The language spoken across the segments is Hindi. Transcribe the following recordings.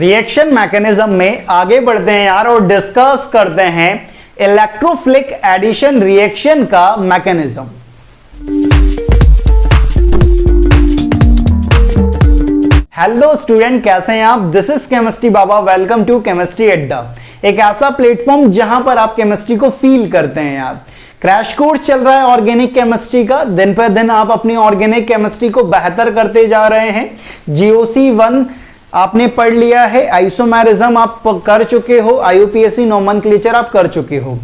रिएक्शन मैकेनिज्म में आगे बढ़ते हैं यार और डिस्कस करते हैं इलेक्ट्रोफिलिक एडिशन रिएक्शन का मैकेनिज्म। हेलो स्टूडेंट, कैसे हैं आप? This is chemistry baba. Welcome to chemistry adda, एक ऐसा प्लेटफॉर्म जहां पर आप केमिस्ट्री को फील करते हैं यार। क्रैश कोर्स चल रहा है ऑर्गेनिक केमिस्ट्री का। दिन पर दिन आप अपनी ऑर्गेनिक केमिस्ट्री को बेहतर करते जा रहे हैं। जीओसी 1 आपने पढ़ लिया है, आइसोमेरिज्म आप कर चुके हो, आईयूपीएसी नोमेनक्लेचर आप कर चुके हो।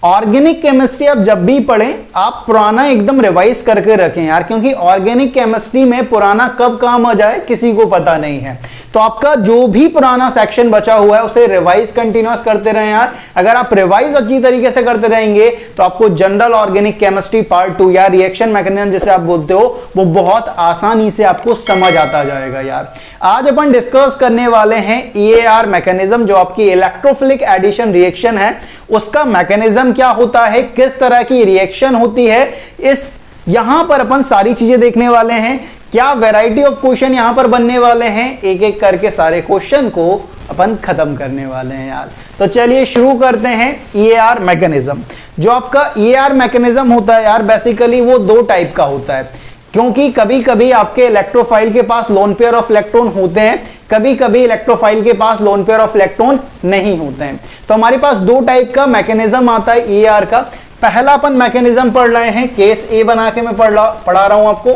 ऑर्गेनिक केमिस्ट्री आप जब भी पढ़ें आप पुराना एकदम रिवाइज करके रखें यार, क्योंकि ऑर्गेनिक केमिस्ट्री में पुराना कब काम आ जाए किसी को पता नहीं है। तो आपका जो भी पुराना सेक्शन बचा हुआ है उसे रिवाइज कंटिन्यूअस करते रहें यार। अगर आप रिवाइज अच्छी तरीके से करते रहेंगे तो आपको जनरल ऑर्गेनिक केमिस्ट्री पार्ट 2 या रिएक्शन मैकेनिज्म जिसे आप बोलते हो वो बहुत आसानी से आपको समझ आता जाएगा यार। आज अपन डिस्कस करने वाले हैं EAR मैकेनिज्म, जो आपकी इलेक्ट्रोफिलिक एडिशन रिएक्शन है उसका मैकेनिज्म क्या होता है, किस तरह की रिएक्शन होती है। इस यहां पर अपन सारी चीजें देखने वाले हैं। क्या वैरायटी ऑफ क्वेश्चन यहां पर बनने वाले हैं, एक एक करके सारे क्वेश्चन को अपन खत्म करने वाले हैं यार। तो चलिए शुरू करते हैं। EAR मैकेनिज्म, जो आपका EAR मैकेनिज्म होता है यार, बेसिकली वो दो टाइप का होता है, क्योंकि कभी कभी आपके इलेक्ट्रोफाइल के पास लोन पेयर ऑफ इलेक्ट्रॉन होते हैं, कभी कभी इलेक्ट्रोफाइल के पास लोन पेयर ऑफ इलेक्ट्रॉन नहीं होते हैं। तो हमारे पास दो टाइप का मैकेनिज्म आता है EAR का। पहला अपन मैकेनिज्म पढ़ रहे हैं, केस ए बना के मैं पढ़ा रहा हूं आपको।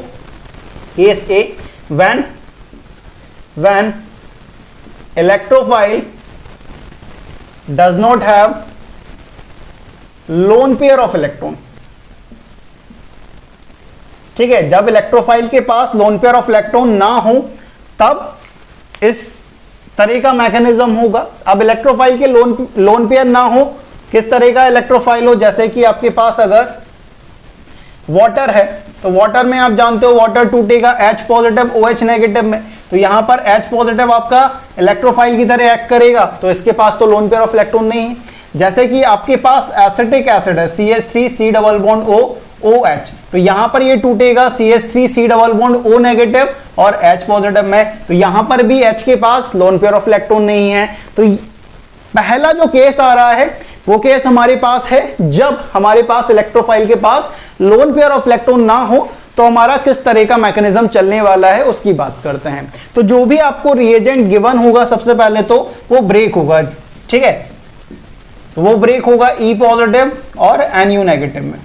Case A, when electrophile does not have lone pair of electron। ठीक है, जब इलेक्ट्रोफाइल के पास लोन पेयर ऑफ इलेक्ट्रॉन ना हो तब इस तरह का मैकेनिज्म होगा। अब इलेक्ट्रोफाइल के लोन पेयर ना हो, किस तरह का इलेक्ट्रोफाइल हो, जैसे कि आपके पास अगर वाटर है तो वाटर में आप जानते हो वाटर टूटेगा H पॉजिटिव OH नेगेटिव में, तो यहां पर H पॉजिटिव आपका इलेक्ट्रोफाइल की तरह एक्ट करेगा, तो इसके पास तो लोन पेयर ऑफ इलेक्ट्रॉन नहीं है। जैसे कि आपके पास एसिटिक एसिड है CH3C double bond O OH, तो यहां पर ये टूटेगा CH3C double bond O negative और H पॉजिटिव में, तो यहां पर भी H के पास लोन पेयर ऑफ इलेक्ट्रॉन नहीं है। तो पहला जो केस आ रहा है वो केस हमारे पास है जब हमारे पास इलेक्ट्रोफाइल के पास लोन पेयर ऑफ इलेक्ट्रॉन ना हो, तो हमारा किस तरह का मैकेनिज्म चलने वाला है उसकी बात करते हैं। तो जो भी आपको रिएजेंट गिवन होगा सबसे पहले तो वो ब्रेक होगा, ठीक है, तो वो ब्रेक होगा E पॉजिटिव और NU नेगेटिव में।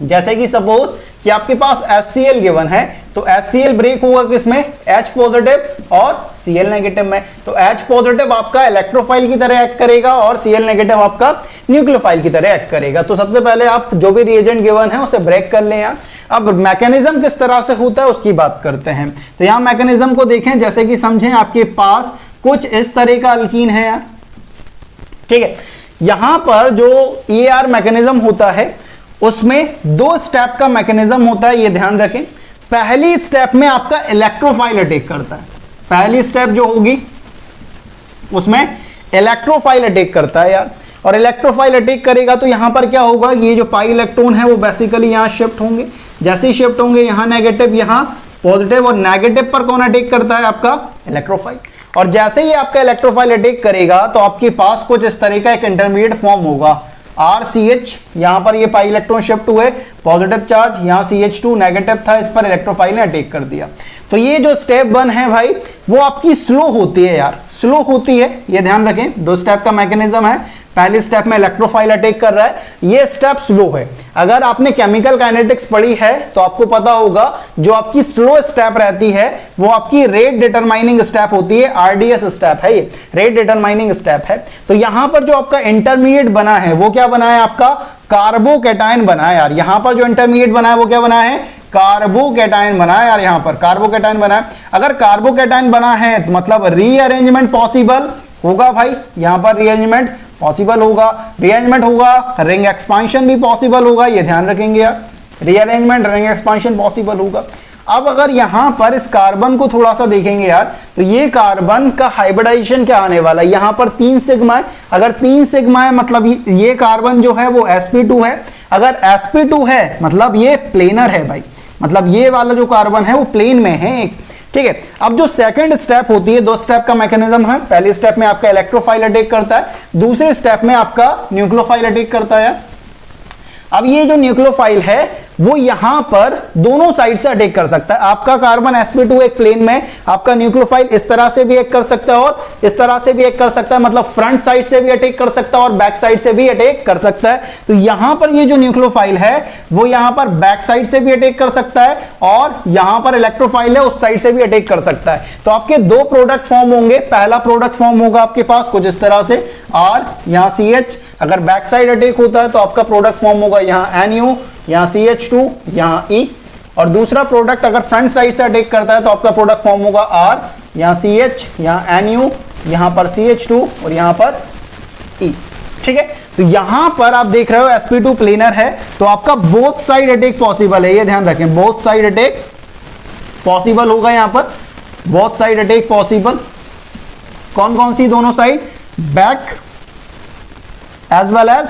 जैसे कि सपोज कि आपके पास HCl गिवन है, तो HCl ब्रेक होगा किसमें, H पॉजिटिव और Cl नेगेटिव में। तो H पॉजिटिव आपका इलेक्ट्रोफाइल की तरह एक्ट करेगा और Cl नेगेटिव आपका न्यूक्लियोफाइल की तरह एक्ट करेगा। तो सबसे पहले आप जो भी रिएजेंट गिवन है उसे ब्रेक कर लें यार। अब मैकेनिज्म किस तरह से होता है उसकी बात करते हैं। तो यहां मैकेनिज्म को देखें, जैसे कि समझें आपके पास कुछ इस तरह का अल्कीन है यार, ठीक है। यहां पर जो EAR मैकेनिज्म होता है उसमें दो स्टेप का मैकेनिज्म होता है, ये ध्यान रखें। पहली स्टेप में आपका इलेक्ट्रोफाइल अटैक करता है, पहली स्टेप जो होगी उसमें इलेक्ट्रोफाइल अटैक करता है यार। और इलेक्ट्रोफाइल अटैक करेगा तो यहां पर क्या होगा, ये जो पाई इलेक्ट्रॉन है वो बेसिकली यहां शिफ्ट होंगे। जैसे ही शिफ्ट होंगे यहां नेगेटिव यहां पॉजिटिव, और नेगेटिव पर कौन अटैक करता है, आपका इलेक्ट्रोफाइल। और जैसे ही आपका इलेक्ट्रोफाइल अटैक करेगा तो आपके पास कुछ इस तरह का एक इंटरमीडिएट फॉर्म होगा RCH। यहां पर ये पाई इलेक्ट्रॉन शिफ्ट हुए, पॉजिटिव चार्ज, यहां CH2 नेगेटिव था, इस पर इलेक्ट्रोफाइल ने अटैक कर दिया। तो ये जो स्टेप 1 है भाई वो आपकी स्लो होती है यार, स्लो होती है, ये ध्यान रखें। दो स्टेप का मैकेनिज्म है, पहली स्टेप में इलेक्ट्रोफाइल अटैक कर रहा है, ये स्टेप स्लो है। अगर आपने केमिकल काइनेटिक्स पढ़ी है तो आपको पता होगा जो आपकी स्लो स्टेप रहती है वो आपकी रेट डिटरमाइनिंग स्टेप होती है, RDS स्टेप है, ये रेट डिटरमाइनिंग स्टेप है। तो यहां पर जो आपका इंटरमीडिएट बना है वो क्या बना है, आपका कार्बोकैटायन बना है यार। यहां पर जो इंटरमीडिएट बना है वो क्या बना है, कार्बोकैटायन बना है यार। यहां पर कार्बोकैटायन बना है। अगर कार्बोकैटायन बना है तो मतलब रीअरेंजमेंट पॉसिबल होगा भाई, यहां पर रीअरेंजमेंट पॉसिबल होगा, रीअरेंजमेंट होगा, रिंग एक्सपांशन भी पॉसिबल होगा, ये ध्यान रखेंगे यार, रीअरेंजमेंट रिंग एक्सपांशन पॉसिबल होगा। अब अगर यहां पर इस कार्बन को थोड़ा सा देखेंगे यार, तो ये कार्बन का हाइब्रिडाइजेशन क्या आने वाला है, यहां पर 3 सिग्मा है। अगर 3 सिग्मा है मतलब ये कार्बन जो है वो sp2 है। अगर sp2 है मतलब ये प्लेनर है भाई, मतलब ये वाला जो कार्बन है वो प्लेन में है एक, ठीक है। अब जो सेकंड स्टेप होती है, दो स्टेप का मैकेनिज्म है। पहले स्टेप में आपका इलेक्ट्रोफाइल अटैक करता है, दूसरे स्टेप में आपका न्यूक्लियोफाइल अटैक करता है। अब ये जो न्यूक्लियोफाइल है वो यहां पर दोनों साइड से अटैक कर सकता है। आपका कार्बन sp2 एक प्लेन में, आपका न्यूक्लियोफाइल इस तरह से भी अटैक कर सकता है और इस तरह से भी अटैक कर सकता है, मतलब फ्रंट साइड से भी अटैक कर सकता है और बैक साइड से भी अटैक कर सकता है। तो यहां पर ये जो न्यूक्लियोफाइल है वो यहां पर बैक साइड से भी अटैक कर सकता है और यहां पर इलेक्ट्रोफाइल है उस साइड से भी अटैक कर सकता है। तो आपके दो प्रोडक्ट फॉर्म होंगे। पहला प्रोडक्ट फॉर्म होगा आपके पास कुछ इस तरह से R, यहां CH। अगर बैक साइड अटैक होता है तो आपका प्रोडक्ट फॉर्म होगा यहां NU, यहां CH2, यहां E। और दूसरा प्रोडक्ट अगर फ्रंट साइड से अटैक करता है तो आपका प्रोडक्ट फॉर्म होगा R, यहां CH, यहां NU, यहां पर CH2 और यहां पर E। ठीक है। तो यहां पर आप देख रहे हो sp2 प्लेनर है तो आपका बोथ साइड अटैक पॉसिबल है, ये ध्यान रखें। बोथ साइड अटैक पॉसिबल होगा यहां पर, बोथ साइड अटैक पॉसिबल। कौन कौन सी दोनों side? Back as well as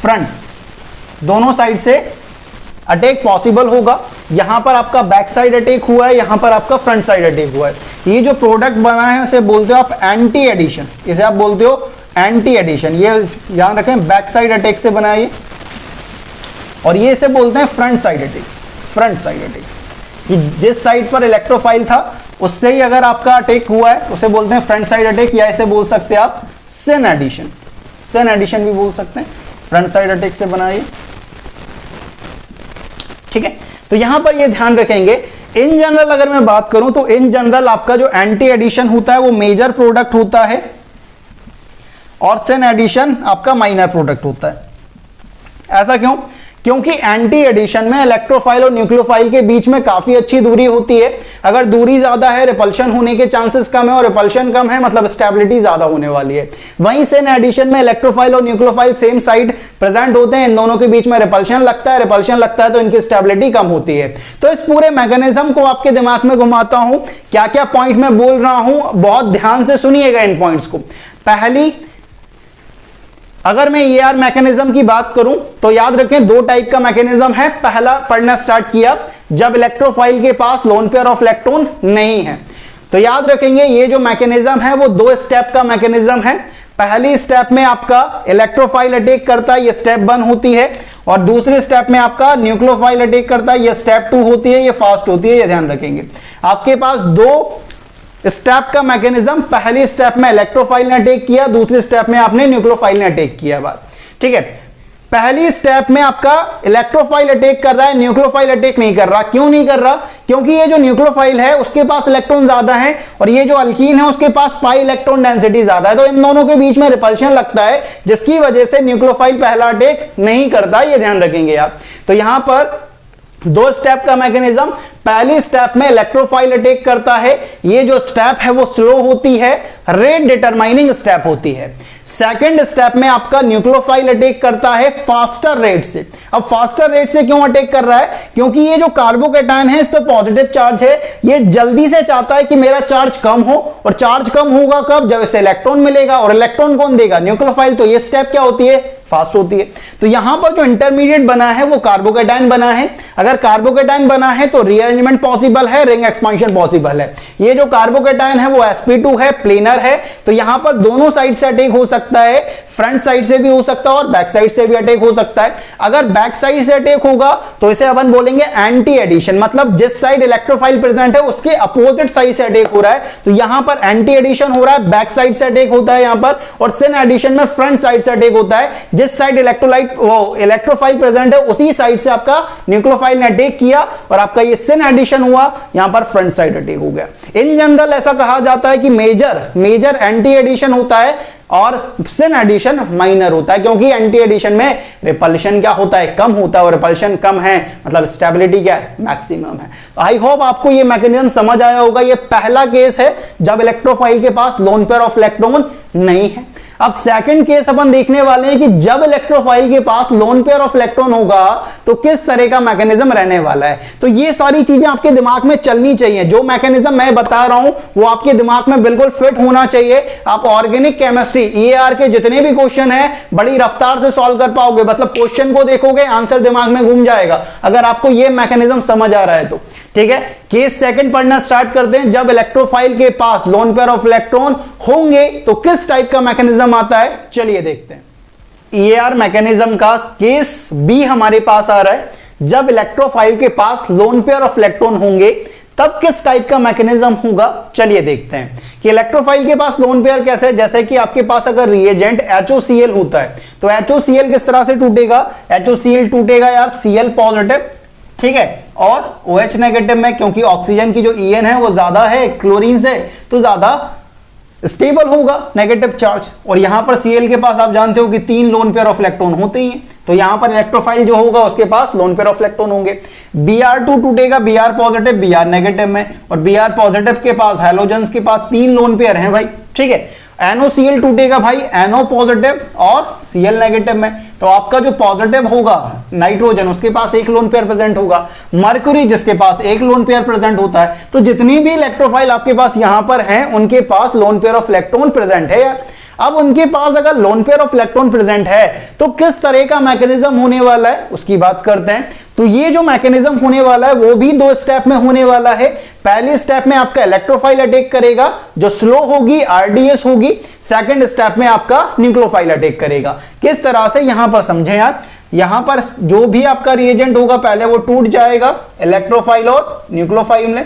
front, दोनों साइड से अटैक पॉसिबल होगा। यहां पर आपका बैक साइड अटैक हुआ है, यहां पर आपका फ्रंट साइड अटैक हुआ है। ये जो प्रोडक्ट बना है उसे बोलते हो आप एंटी एडिशन, इसे आप बोलते हो एंटी एडिशन। ये याद रखें, बैक साइड अटैक से बना है और ये इसे बोलते हैं front side attack. Front side attack कि जिस साइड पर इलेक्ट्रोफाइल था उससे ही अगर आपका अटैक हुआ है उसे बोलते हैं फ्रंट साइड अटैक, या इसे बोल सकते हैं आप सिन एडिशन। सिन एडिशन भी बोल सकते हैं, फ्रंट साइड अटैक से बनाइए। ठीक है। तो यहां पर ये ध्यान रखेंगे, इन जनरल अगर मैं बात करूं तो इन जनरल आपका जो एंटी एडिशन होता है वो मेजर प्रोडक्ट होता है और सिन एडिशन आपका माइनर प्रोडक्ट होता है। ऐसा क्यों? क्योंकि एंटी एडिशन में इलेक्ट्रोफाइल और न्यूक्लियोफाइल के बीच में काफी अच्छी दूरी होती है। अगर दूरी ज्यादा है, रिपल्शन होने के चांसेस कम है और रिपल्शन कम है मतलब स्टेबिलिटी ज्यादा होने वाली है। वहीं सिन एडिशन में इलेक्ट्रोफाइल और न्यूक्लियोफाइल सेम साइड प्रेजेंट होते हैं, इन दोनों के बीच में रिपल्शन लगता है, रिपल्शन लगता है तो इनकी स्टेबिलिटी कम होती है। तो इस पूरे मैकेनिज्म को आपके दिमाग में घुमाता हूं, क्या क्या पॉइंट में बोल रहा हूं, बहुत ध्यान से सुनिएगा इन पॉइंट्स को। पहली, अगर मैं ER मैकेनिज्म की बात करूं तो याद रखें दो टाइप का मैकेनिज्म है। पहला पढ़ना स्टार्ट किया जब इलेक्ट्रोफाइल के पास लोन पेयर ऑफ इलेक्ट्रॉन नहीं है। तो याद रखेंगे ये जो मैकेनिज्म है वो दो स्टेप का मैकेनिज्म है। पहली स्टेप में आपका इलेक्ट्रोफाइल अटैक करता है, ये स्टेप 1 होती है, और दूसरे स्टेप में आपका न्यूक्लियोफाइल अटैक करता है, ये स्टेप 2 होती है, ये फास्ट होती है। ये ध्यान रखेंगे आपके पास दो स्टेप का मैकेनिज्म, पहली स्टेप में इलेक्ट्रोफाइल ने अटैक किया, दूसरे स्टेप में आपने न्यूक्लियोफाइल ने अटैक किया। बात ठीक है। पहली स्टेप में आपका इलेक्ट्रोफाइल अटैक कर रहा है, न्यूक्लियोफाइल अटैक नहीं कर रहा। क्यों नहीं कर रहा? क्योंकि ये जो न्यूक्लियोफाइल है उसके पास इलेक्ट्रॉन ज्यादा है और ये जो अल्कीन है उसके पास पाई इलेक्ट्रॉन डेंसिटी ज्यादा है, तो इन दोनों के बीच में रिपल्शन लगता है जिसकी वजह से न्यूक्लियोफाइल पहला अटैक नहीं करता। ये ध्यान रखेंगे आप। तो यहां पर दो स्टेप का मैकेनिज्म, पहली स्टेप में इलेक्ट्रोफाइल अटैक करता है, ये जो स्टेप है वो स्लो होती है, रेट डिटरमाइनिंग स्टेप होती है। सेकंड स्टेप में आपका न्यूक्लियोफाइल अटैक करता है फास्टर रेट से। अब फास्टर रेट से क्यों अटैक कर रहा है? क्योंकि ये जो कार्बोकेटायन है इस पे पॉजिटिव चार्ज है, ये जल्दी से चाहता है कि मेरा चार्ज कम हो, और चार्ज कम होगा कब? जब इसे इलेक्ट्रॉन मिलेगा, और इलेक्ट्रॉन कौन देगा? न्यूक्लियोफाइल। तो ये स्टेप क्या होती है? फास्ट होती है। तो यहां पर जो इंटरमीडिएट बना है वो कार्बोकेटायन बना है। अगर कार्बोकेटायन बना है तो रीअरेंजमेंट पॉसिबल है, रिंग एक्सपांशन पॉसिबल है। ये जो कार्बोकेटायन है वो sp2 है, प्लेनर है, तो यहां पर दोनों साइड से अटैक हो सकता है, फ्रंट साइड से भी हो सकता है और बैक साइड से भी अटैक हो सकता है। अगर बैक साइड से अटैक होगा तो इसे अपन बोलेंगे एंटी एडिशन, मतलब जिस साइड इलेक्ट्रोफाइल प्रेजेंट है उसके अपोजिट साइड से अटैक हो रहा है, तो यहां पर एंटी एडिशन हो रहा है, बैक साइड से अटैक होता है यहां पर, और सिन एडिशन में फ्रंट साइड से अटैक होता है, जिस साइड इलेक्ट्रोलाइट वो इलेक्ट्रोफाइल प्रेजेंट है उसी साइड से आपका न्यूक्लियोफाइल ने अटैक किया और आपका ये सिन एडिशन हुआ, यहां पर फ्रंट साइड अटैक हो गया। इन जनरल ऐसा कहा जाता है कि मेजर एंटी एडिशन होता है और सिन एडिशन माइनर होता है, क्योंकि एंटी एडिशन में रिपल्शन क्या होता है? कम होता है, और रिपल्शन कम है मतलब स्टेबिलिटी क्या है? मैक्सिमम है। तो आई होप आपको ये मैकेनिज्म समझ आया होगा। ये पहला केस है जब इलेक्ट्रोफाइल के पास लोन पेयर ऑफ इलेक्ट्रॉन नहीं है। अब सेकंड केस अपन देखने वाले हैं कि जब इलेक्ट्रोफाइल के पास लोन पेयर ऑफ इलेक्ट्रॉन होगा तो किस तरह का मैकेनिज्म रहने वाला है। तो ये सारी चीजें आपके दिमाग में चलनी चाहिए, जो मैकेनिज्म मैं बता रहा हूं वो आपके दिमाग में बिल्कुल फिट होना चाहिए। आप ऑर्गेनिक केमिस्ट्री EAR के जितने भी क्वेश्चन है बड़ी रफ्तार से सॉल्व कर पाओगे, मतलब क्वेश्चन को देखोगे आंसर दिमाग में घूम जाएगा अगर आपको ये मैकेनिज्म समझ आ रहा है तो। ठीक है, केस सेकंड पढ़ना स्टार्ट करते हैं। जब इलेक्ट्रोफाइल के पास लोन पेयर ऑफ इलेक्ट्रॉन होंगे तो किस टाइप का मैकेनिज्म आता है, चलिए देखते हैं। EAR मैकेनिज्म का केस बी हमारे पास आ रहा है। जब इलेक्ट्रोफाइल के पास लोन पेयर ऑफ इलेक्ट्रॉन होंगे तब किस टाइप का मैकेनिज्म होगा, चलिए देखते हैं कि इलेक्ट्रोफाइल के पास लोन पेयर कैसे है। जैसे कि आपके पास अगर रिएजेंट HOCl होता है तो HOCl किस तरह से टूटेगा, HOCl टूटेगा यार Cl पॉजिटिव, ठीक है, और OH नेगेटिव में, क्योंकि ऑक्सीजन की जो EN है वो ज्यादा है क्लोरीन से तो ज्यादा स्टेबल होगा नेगेटिव चार्ज। और यहां पर Cl के पास आप जानते हो कि 3 लोन पेयर ऑफ इलेक्ट्रॉन होते ही हैं, तो यहां पर इलेक्ट्रोफाइल जो होगा उसके पास लोन पेयर ऑफ इलेक्ट्रॉन होंगे। Br2 टूटेगा Br पॉजिटिव Br नेगेटिव में, और Br पॉजिटिव के पास हैलोजेंस के पास 3 लोन पेयर हैं भाई, ठीक है। NOCl टूटेगा भाई NO पॉजिटिव और Cl नेगेटिव में, तो आपका जो पॉजिटिव होगा नाइट्रोजन उसके पास 1 लोन पेयर प्रेजेंट होगा, मरक्यूरी जिसके पास 1 लोन पेयर प्रेजेंट होता है। तो जितनी भी इलेक्ट्रोफाइल आपके पास यहां पर हैं उनके पास lone pair of electron present है यार। अब उनके पास अगर lone pair of electron present है तो किस तरह का मैकेनिज्म होने वाला है उसकी बात करते हैं। तो ये जो मैकेनिज्म होने वाला है वो भी 2 स्टेप में होने वाला है। पहले स्टेप में आपका इलेक्ट्रोफाइल अटैक करेगा जो स्लो होगी, RDS होगी। सेकंड स्टेप में आपका न्यूक्लियोफाइल अटैक करेगा। किस तरह से यहां पर समझें आप, यहां पर जो भी आपका रिएजेंट होगा पहले वो टूट जाएगा, इलेक्ट्रोफाइल और न्यूक्लियोफाइल में,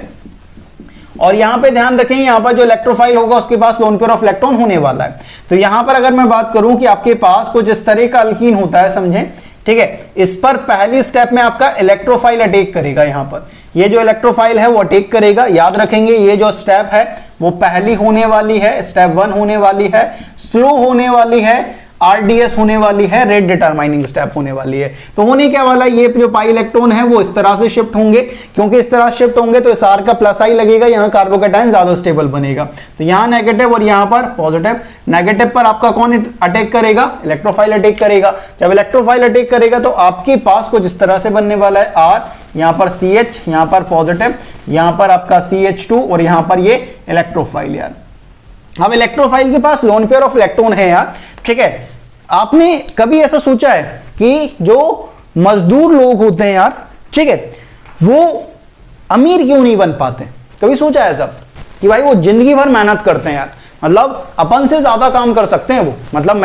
और यहां पे ध्यान रखें यहां पर जो इलेक्ट्रोफाइल होगा उसके पास लोन पेयर ऑफ इलेक्ट्रॉन होने वाला है। तो यहां पर अगर मैं बात करूं कि आपके पास कुछ इस तरह का अल्कीन होता है, समझें, ठीक है, इस पर पहली स्टेप में आपका इलेक्ट्रोफाइल अटैक करेगा। यहां पर ये जो इलेक्ट्रोफाइल है वो अटैक करेगा। याद रखेंगे ये जो स्टेप है वो पहली होने वाली है, स्टेप 1 होने वाली है, स्लो होने वाली है, RDS होने वाली है, रेट डिटरमाइनिंग स्टेप होने वाली है। तो होने क्या वाला, ये जो पाई इलेक्ट्रॉन है वो इस तरह से शिफ्ट होंगे, क्योंकि इस तरह शिफ्ट होंगे तो इस R का प्लस आई लगेगा, यहाँ कार्बोकैटायन ज्यादा स्टेबल बनेगा। तो यहाँ नेगेटिव और यहाँ पर पॉजिटिव। नेगेटिव पर आपका कौन अटैक करेगा, इलेक्ट्रोफाइल अटैक करेगा। जब इलेक्ट्रोफाइल अटैक करेगा तो आपके पास कुछ इस तरह से बनने वाला है, R, यहाँ पर CH, यहाँ पर पॉजिटिव, यहाँ पर आपका CH2 और यहाँ पर ये इलेक्ट्रोफाइल यार। अब इलेक्ट्रोफाइल के पास लोन पेयर ऑफ इलेक्ट्रॉन है यार, ठीक है। आपने कभी ऐसा सोचा है कि जो मजदूर लोग होते हैं यार, ठीक है, वो अमीर क्यों नहीं बन पाते? कभी सोचा है ऐसा कि भाई वो जिंदगी भर मेहनत करते हैं यार, मतलब अपन से ज्यादा काम कर सकते हैं वो, मतलब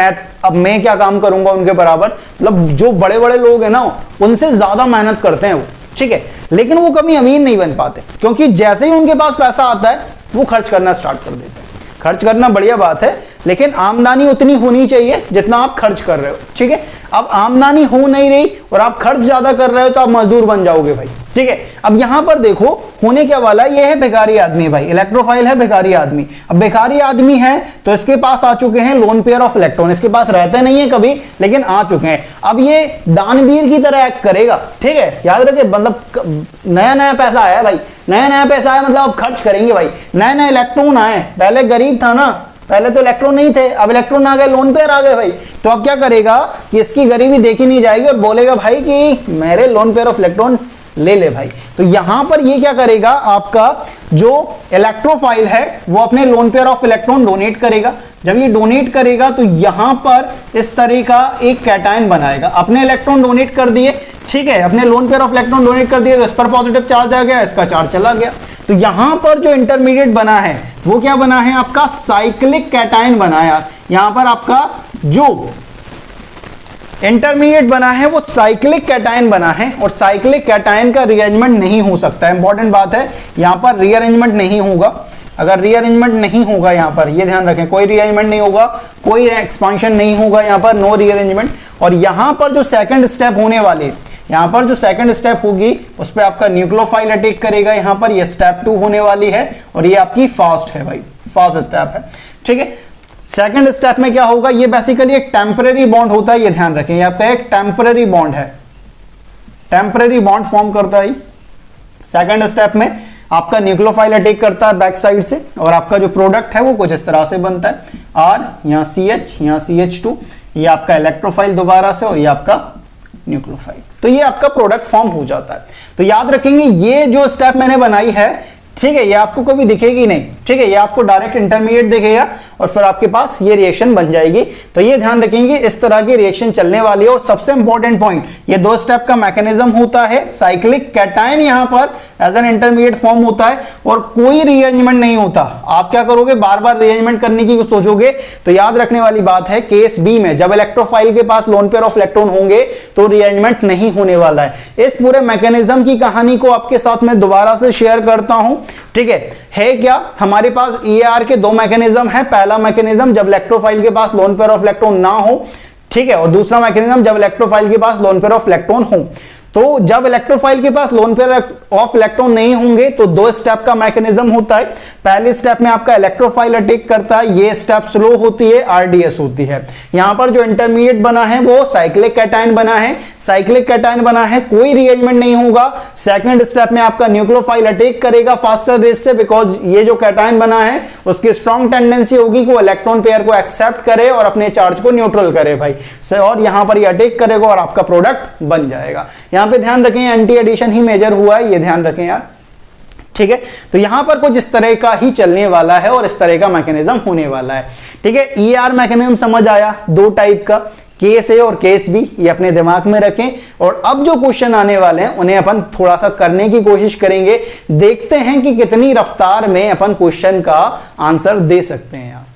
मैं क्या काम करूंगा उनके बराबर, मतलब जो बड़े बड़े लोग हैं ना उनसे ज्यादा मेहनत करते हैं वो, ठीक है, लेकिन वो कभी अमीर नहीं बन पाते, क्योंकि जैसे ही उनके पास पैसा आता है वो खर्च करना स्टार्ट कर देते हैं। खर्च करना बढ़िया बात है, लेकिन आमदनी उतनी होनी चाहिए जितना आप खर्च कर रहे हो, ठीक है। अब आमदनी हो नहीं रही और आप खर्च ज्यादा कर रहे हो तो आप मजदूर बन जाओगे भाई, ठीक है। अब यहां पर देखो होने क्या वाला है, ये है भिखारी आदमी भाई, इलेक्ट्रोफाइल है भिखारी आदमी। अब भिखारी आदमी है तो इसके पास आ चुके हैं लोन पेयर ऑफ इलेक्ट्रॉन, इसके पास रहते नहीं है कभी लेकिन आ चुके हैं। अब ये दानवीर की तरह एक्ट करेगा, ठीक है, याद रखे, मतलब नया नया पैसा आया भाई, नया नया पैसा आया मतलब अब खर्च करेंगे भाई, नए नए इलेक्ट्रॉन आए, पहले गरीब था ना, पहले तो इलेक्ट्रॉन नहीं थे, अब इलेक्ट्रॉन आ गए, लोन पेयर आ गए भाई। तो अब क्या करेगा कि इसकी गरीबी देखी नहीं जाएगी और बोलेगा भाई कि मेरे लोन पेयर ऑफ इलेक्ट्रॉन ले ले भाई। तो यहां पर ये क्या करेगा, आपका जो इलेक्ट्रोफाइल है वो अपने loan pair of electron donate करेगा। जब ये डोनेट करेगा तो यहां पर इस तरह का एक कैटायन बनाएगा, अपने इलेक्ट्रॉन डोनेट कर दिए, ठीक है, अपने loan pair of electron donate कर दिए तो इस पर पॉजिटिव चार्ज आ गया, इसका चार्ज चला गया। तो यहां पर जो इंटरमीडिएट बना है वो क्या बना है, आपका साइक्लिक कैटायन बना है यार। यहां पर आपका जो इंटरमीडिएट बना है वो साइक्लिक कैटायन बना है, और साइक्लिक कैटायन का रीअरेंजमेंट नहीं हो सकता है, इंपॉर्टेंट बात है, यहां पर रीअरेंजमेंट नहीं होगा। अगर रीअरेंजमेंट नहीं होगा यहां पर, ये ध्यान रखें, कोई रीअरेंजमेंट नहीं होगा, कोई एक्सपांशन नहीं होगा यहां पर, नो रीअरेंजमेंट। और यहां पर जो सेकंड स्टेप होने वाले, यहां पर जो सेकंड स्टेप होगी उस पर आपका न्यूक्लियोफाइल अटैक करेगा। यहां पर ये स्टेप 2 होने वाली है और ये आपकी फास्ट है भाई, फास्ट स्टेप है, ठीक है। सेकंड स्टेप में क्या होगा, ये बेसिकली एक टेम्पररी बॉन्ड होता है, ये ध्यान रखें, ये आपका एक टेम्पररी बॉन्ड है, टेम्पररी बॉन्ड फॉर्म करता है। सेकंड स्टेप में आपका न्यूक्लियोफाइल अटैक करता है बैक साइड से और आपका जो प्रोडक्ट है वो कुछ इस तरह से बनता है। R, यहाँ CH, यहाँ CH2, ये आपका इलेक्ट्रोफाइल दोबारा से, और ये आपका न्यूक्लियोफाइल। तो ये आपका प्रोडक्ट फॉर्म हो जाता है। तो याद रखेंगे ये जो स्टेप मैंने बनाई है, ठीक है, ये आपको कभी दिखेगी नहीं, ठीक है, ये आपको डायरेक्ट इंटरमीडिएट दिखेगा और फिर आपके पास ये रिएक्शन बन जाएगी। तो ये ध्यान रखेंगे इस तरह की रिएक्शन चलने वाली है। और सबसे इंपॉर्टेंट पॉइंट, ये 2 स्टेप का मैकेनिज्म होता है, साइक्लिक कैटायन यहां पर एज एन इंटरमीडिएट फॉर्म होता है और कोई रीअरेंजमेंट नहीं होता। आप क्या करोगे, बार बार रीअरेंजमेंट करने की सोचोगे तो याद रखने वाली बात है, केस बी में जब इलेक्ट्रोफाइल के पास लोन पेयर ऑफ इलेक्ट्रॉन होंगे तो रीअरेंजमेंट नहीं होने वाला है। इस पूरे मैकेनिज्म की कहानी को आपके साथ मैं दोबारा से शेयर करता हूं, ठीक है क्या हमारे पास EAR के 2 मैकेनिज्म है। पहला मैकेनिज्म जब इलेक्ट्रोफाइल के पास लोन पेयर ऑफ इलेक्ट्रॉन ना हो, ठीक है, और दूसरा मैकेनिज्म जब इलेक्ट्रोफाइल के पास लोन पेयर ऑफ इलेक्ट्रॉन हो। तो जब इलेक्ट्रोफाइल के पास लोन पेयर ऑफ इलेक्ट्रॉन नहीं होंगे तो 2 स्टेप का मैकेनिज्म होता है। पहले स्टेप में आपका इलेक्ट्रोफाइल अटैक करता है, ये स्टेप स्लो होती है, RDS होती है। यहां पर जो इंटरमीडिएट बना है वो साइक्लिक कैटायन बना है, साइक्लिक कैटायन बना है, कोई रीअरेंजमेंट नहीं होगा। सेकंड स्टेप में आपका न्यूक्लियोफाइल अटैक करेगा फास्टर रेट से, बिकॉज ये जो कैटायन बना है उसकी स्ट्रॉन्ग टेंडेंसी होगी कि वो इलेक्ट्रॉन पेयर को एक्सेप्ट करे और अपने चार्ज को न्यूट्रल करे भाई, और यहां पर ये अटैक करेगा और आपका प्रोडक्ट बन जाएगा। यहां पे ध्यान रखें एंटी एडिशन ही मेजर हुआ है, ये ध्यान रखें यार, ठीक है। तो यहां पर कुछ इस तरह का ही चलने वाला है और इस तरह का मैकेनिज्म होने वाला है, ठीक है। EAR मैकेनिज्म समझ आया, 2 टाइप का, केस ए और केस बी, ये अपने दिमाग में रखें। और अब जो क्वेश्चन आने वाले हैं उन्हें अपन थोड़ा सा करने की कोशिश करेंगे, देखते हैं कि कितनी रफ्तार में अपन क्वेश्चन का आंसर दे सकते हैं। यार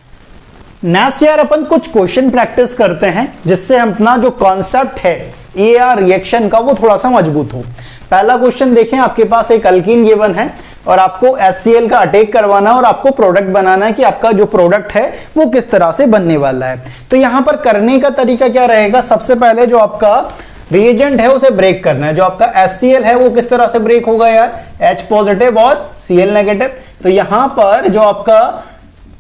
नेक्स्ट यार अपन कुछ क्वेश्चन प्रैक्टिस करते हैं जिससे अपना जो कॉन्सेप्ट है EAR रिएक्शन का वो थोड़ा सा मजबूत हो। पहला क्वेश्चन देखें, आपके पास एक अल्कीन गिवन है और आपको HCl का अटैक करवाना है और आपको प्रोडक्ट बनाना है कि आपका जो प्रोडक्ट है वो किस तरह से बनने वाला है। तो यहां पर करने का तरीका क्या रहेगा, सबसे पहले जो आपका रिएजेंट है उसे ब्रेक करना है। जो आपका HCl है वो किस तरह से ब्रेक होगा यार, H पॉजिटिव और Cl नेगेटिव। तो यहां पर जो आपका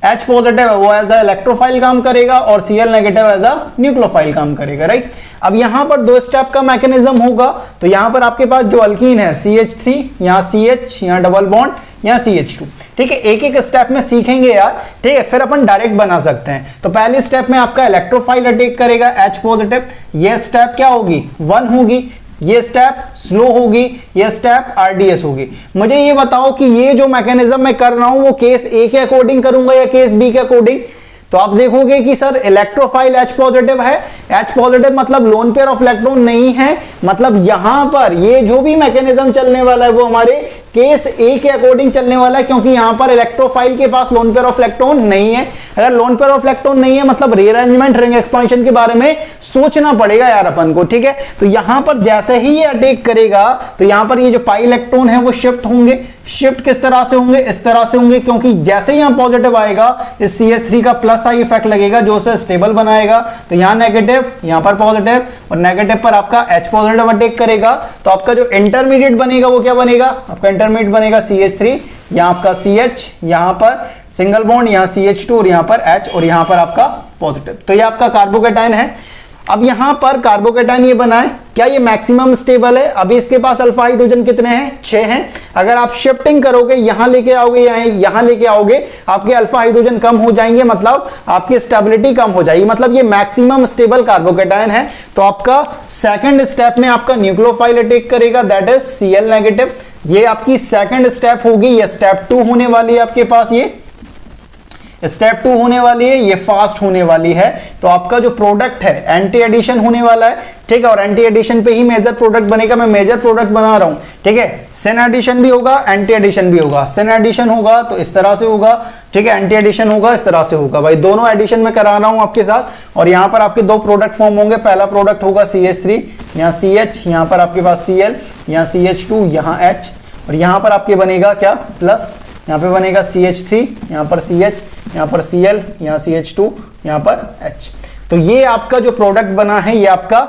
H पॉजिटिव है वो एज अ इलेक्ट्रोफाइल काम करेगा और Cl negative as a nucleophile काम करेगा, राइट। अब यहां पर 2 स्टेप का मैकेनिज्म होगा। तो यहां पर आपके पास जो अल्कीन है CH3, यहां CH, यहां डबल बॉन्ड, यहां CH2, ठीक है। एक एक स्टेप में सीखेंगे यार, ठीक है, फिर अपन डायरेक्ट बना सकते हैं। तो पहले स्टेप में आपका इलेक्ट्रोफाइल अटैक करेगा H पॉजिटिव, ये स्टेप क्या होगी 1 होगी, ये स्टेप स्लो होगी, ये स्टेप RDS होगी। मुझे ये बताओ कि ये जो मैकेनिज्म मैं कर रहा हूं वो केस ए के अकॉर्डिंग करूंगा या केस बी के अकॉर्डिंग। तो आप देखोगे कि सर इलेक्ट्रोफाइल H पॉजिटिव है, H पॉजिटिव मतलब लोन पेयर ऑफ इलेक्ट्रॉन नहीं है, मतलब यहां पर ये जो भी मैकेनिज्म चलने वाला है वो हमारे केस ए के अकॉर्डिंग चलने वाला है, क्योंकि यहां पर इलेक्ट्रोफाइल के पास लोन पेयर ऑफ इलेक्ट्रॉन नहीं है। अगर लोन पेयर ऑफ इलेक्ट्रॉन नहीं है मतलब रीअरेंजमेंट रिंग एक्सपेंशन के बारे में सोचना पड़ेगा यार अपन को, ठीक है। तो यहां पर जैसे ही ये अटैक करेगा तो यहां पर ये जो पाई इलेक्ट्रॉन है वो शिफ्ट होंगे। शिफ्ट किस तरह से होंगे, इस तरह से होंगे, क्योंकि जैसे ही यहां पॉजिटिव आएगा इस CH3 का प्लस आई इफेक्ट लगेगा जो उसे स्टेबल बनाएगा। तो यहां नेगेटिव, यहां पर पॉजिटिव, और नेगेटिव पर आपका H पॉजिटिव अटैक करेगा। तो आपका जो इंटरमीडिएट बनेगा वो क्या बनेगा, आपका इंटरमीडिएट बनेगा CH3, यहां आपका CH, यहां पर सिंगल बॉन्ड, यहां CH2 और यहां पर H और यहां पर आपका पॉजिटिव। तो ये आपका कार्बोकैटायन है। अब यहां पर कार्बोकैटायन ये बना है, क्या ये मैक्सिमम स्टेबल है। अभी इसके पास अल्फा हाइड्रोजन कितने हैं, 6 हैं। अगर आप शिफ्टिंग करोगे, यहां लेके आओगे, यहां लेके आओगे, आपके अल्फा हाइड्रोजन कम हो जाएंगे, मतलब आपकी स्टेबिलिटी कम हो जाएगी, मतलब ये मैक्सिमम स्टेबल कार्बोकैटायन है। तो आपका सेकंड स्टेप में आपका न्यूक्लियोफाइल अटैक करेगा, दैट इज Cl नेगेटिव। ये आपकी सेकंड स्टेप होगी, ये स्टेप 2 होने वाली है आपके पास, ये स्टेप 2 होने वाली है, ये फास्ट होने वाली है। तो आपका जो प्रोडक्ट है एंटी एडिशन होने वाला है, ठीक है, और एंटी एडिशन पे ही मेजर प्रोडक्ट बनेगा। मैं मेजर प्रोडक्ट बना रहा हूं, ठीक है। सिन एडिशन भी होगा, एंटी एडिशन भी होगा। सिन एडिशन होगा तो इस तरह से होगा, ठीक है, एंटी एडिशन होगा इस तरह से होगा भाई। दोनों एडिशन में करा रहा हूं आपके साथ। और यहां पर आपके 2 प्रोडक्ट फॉर्म होंगे। पहला प्रोडक्ट होगा CH3, यहां CH, यहां पर आपके पास Cl, यहां CH2, यहां H, और यहां पर आपके बनेगा क्या प्लस, यहां पे बनेगा CH3, यहां पर CH, यहां पर Cl, यहां CH2, यहां पर H। तो ये आपका जो प्रोडक्ट बना है ये आपका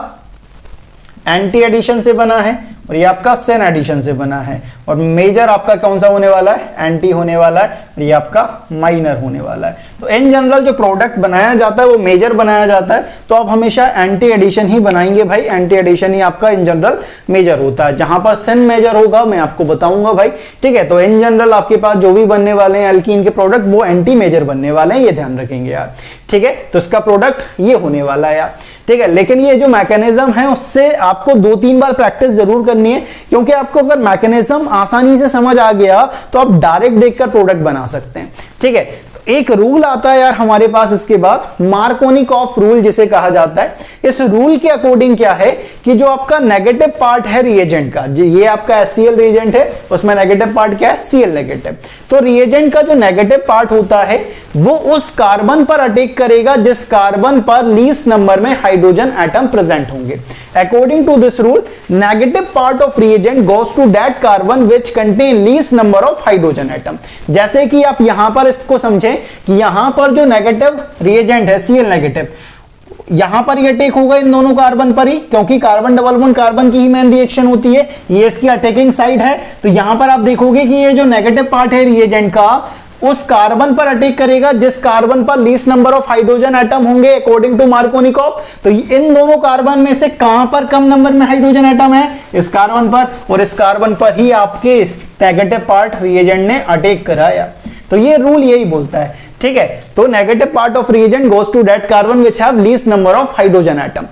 एंटी एडिशन से बना है। और ये आपका सेन एडिशन से बना है, और मेजर आपका कौन सा होने वाला है, एंटी होने वाला है, और ये आपका माइनर होने वाला है। तो इन जनरल जो प्रोडक्ट बनाया जाता है वो मेजर बनाया जाता है, तो आप हमेशा एंटी एडिशन ही बनाएंगे भाई, एंटी एडिशन ही आपका इन जनरल मेजर होता है। जहां पर सेन मेजर होगा मैं आपको बताऊंगा भाई, ठीक है। तो इन जनरल आपके पास जो भी बनने वाले हैं अल्कीन के प्रोडक्ट वो एंटी मेजर बनने वाले हैं, ये ध्यान रखेंगे यार, ठीक है। तो इसका प्रोडक्ट ये होने वाला है यार, ठीक है। लेकिन ये जो मैकेनिज्म है उससे आपको 2-3 बार प्रैक्टिस जरूर करनी है, क्योंकि आपको अगर मैकेनिज्म आसानी से समझ आ गया तो आप डायरेक्ट देखकर प्रोडक्ट बना सकते हैं, ठीक है। एक रूल आता है यार हमारे पास इसके बाद, मार्कोनिकॉफ रूल जिसे कहा जाता है। इस रूल के अकॉर्डिंग क्या है कि जो आपका नेगेटिव पार्ट है रिएजेंट का, ये आपका HCl रिएजेंट है, उसमें नेगेटिव पार्ट क्या है, Cl नेगेटिव। तो रिएजेंट का जो नेगेटिव पार्ट होता है वो उस कार्बन पर अटैक करेगा जिस कार्बन पर लीस्ट नंबर में हाइड्रोजन एटम प्रेजेंट होंगे। According to this rule, negative part of reagent goes to that carbon which contain least number of hydrogen atom। जैसे कि आप यहां पर इसको समझें कि यहां पर जो नेगेटिव रिएजेंट है Cl नेगेटिव, यहां पर ये अटैक होगा इन दोनों कार्बन पर ही, क्योंकि कार्बन डबल बॉन्ड कार्बन की ही मेन रिएक्शन होती है, ये इसकी अटैकिंग साइड है। तो यहां पर आप देखोगे कि ये जो नेगेटिव पार्ट है रिएजेंट का उस कार्बन पर अटैक करेगा जिस कार्बन पर least number of hydrogen atom होंगे अकॉर्डिंग टू मार्कोनिकॉफ। तो इन दोनों कार्बन में से कहां पर कम नंबर में हाइड्रोजन एटम है, इस कार्बन पर, और इस कार्बन पर ही आपके इस नेगेटिव पार्ट रिएजेंट ने अटैक कराया। तो ये रूल यही बोलता है, ठीक है। तो negative part of reagent goes to that carbon which have least number of hydrogen atom.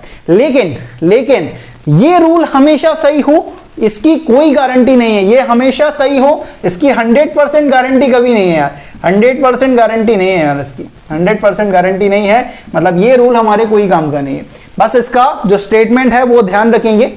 लेकिन ये रूल हमेशा सही हो इसकी कोई गारंटी नहीं है, ये हमेशा सही हो इसकी 100% गारंटी कभी नहीं है यार, 100% गारंटी नहीं है यार, इसकी 100% गारंटी नहीं है। मतलब ये रूल हमारे कोई काम का नहीं है। बस इसका जो स्टेटमेंट है वो ध्यान रखेंगे,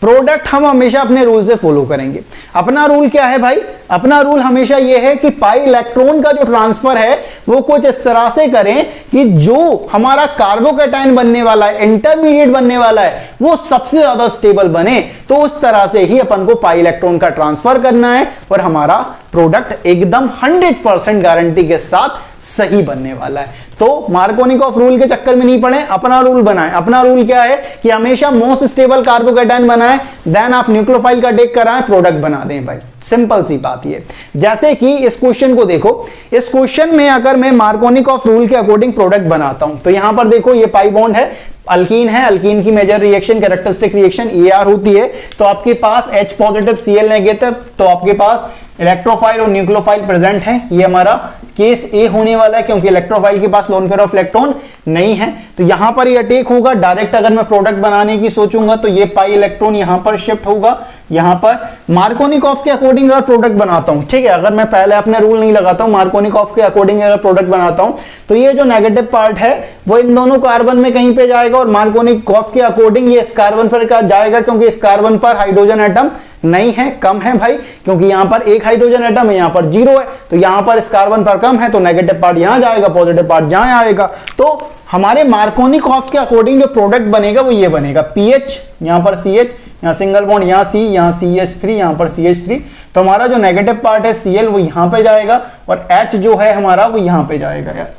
प्रोडक्ट हम हमेशा अपने रूल से फॉलो करेंगे। अपना रूल क्या है भाई, अपना रूल हमेशा यह है कि पाई इलेक्ट्रॉन का जो ट्रांसफर है वो कुछ इस तरह से करें कि जो हमारा कार्बोकैटायन बनने वाला है, इंटरमीडिएट बनने वाला है, वो सबसे ज्यादा स्टेबल बने। तो उस तरह से ही अपन को पाई इलेक्ट्रॉन का ट्रांसफर करना है और हमारा प्रोडक्ट एकदम 100% गारंटी के साथ सही बनने वाला है। तो मार्कोनिकॉफ रूल के चक्कर में नहीं पड़े, अपना रूल बनाएं। अपना रूल क्या है कि हमेशा मोस्ट स्टेबल कार्बोकैटायन बनाएं, देन आप न्यूक्लियोफाइल का टेक कराएं, प्रोडक्ट बना दें भाई। सिंपल सी बात ये। जैसे कि इस क्वेश्चन को देखो, इस क्वेश्चन में अगर मैं मार्कोनिकॉफ रूल के अकॉर्डिंग प्रोडक्ट बनाता हूं तो यहां पर देखो ये पाई बॉन्ड है, अल्कीन है, अल्कीन की major reaction characteristic reaction ER होती है। तो आपके पास H पॉजिटिव Cl नेगेटिव, तो आपके पास इलेक्ट्रोफाइल और न्यूक्लियोफाइल प्रेजेंट है। ये हमारा केस ए होने वाला है क्योंकि इलेक्ट्रोफाइल के पास लोन पेयर ऑफ इलेक्ट्रॉन नहीं है। तो यहां पर ये अटैक होगा डायरेक्ट। अगर मैं प्रोडक्ट बनाने की सोचूंगा तो ये पाई इलेक्ट्रॉन यहां पर शिफ्ट होगा, यहां पर मार्कोनिकॉफ के अकॉर्डिंग अगर प्रोडक्ट बनाता हूं, ठीक है, अगर मैं पहले अपने रूल नहीं लगाता हूं, मार्कोनिकॉफ के अकॉर्डिंग अगर प्रोडक्ट बनाता हूं तो ये जो नेगेटिव पार्ट है वो इन दोनों कार्बन में कहीं पे जाएगा और मार्कोनिकॉफ के अकॉर्डिंग ये इस कार्बन पर जाएगा क्योंकि इस कार्बन पर हाइड्रोजन एटम नहीं है, कम है भाई, क्योंकि यहां पर एक हाइड्रोजन एटम है, यहां पर 0 है। तो यहां पर इस कार्बन पर कम है तो नेगेटिव पार्ट यहां जाएगा, पॉजिटिव पार्ट यहां आएगा। तो हमारे मार्कोनिकॉफ के अकॉर्डिंग जो प्रोडक्ट बनेगा वो ये बनेगा, पीएच यहां पर CH, यहां सिंगल बॉन्ड यहां C, यहां CH3, यहां पर CH3। तो हमारा जो नेगेटिव पार्ट है Cl वो यहां पे जाएगा और H जो है हमारा वो यहां पे जाएगा यार,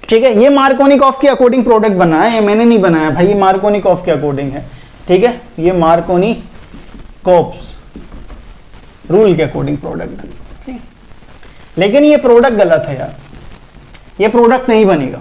ठीक है। ये मार्कोनिकॉफ के अकॉर्डिंग प्रोडक्ट बना है, ये मैंने नहीं बनाया भाई, ये मार्कोनिकॉफ के अकॉर्डिंग है, ठीक है। ये मार्कोनिकॉफ्स रूल के अकॉर्डिंग प्रोडक्ट है, ठीक है। लेकिन ये प्रोडक्ट गलत है यार, ये प्रोडक्ट नहीं बनेगा।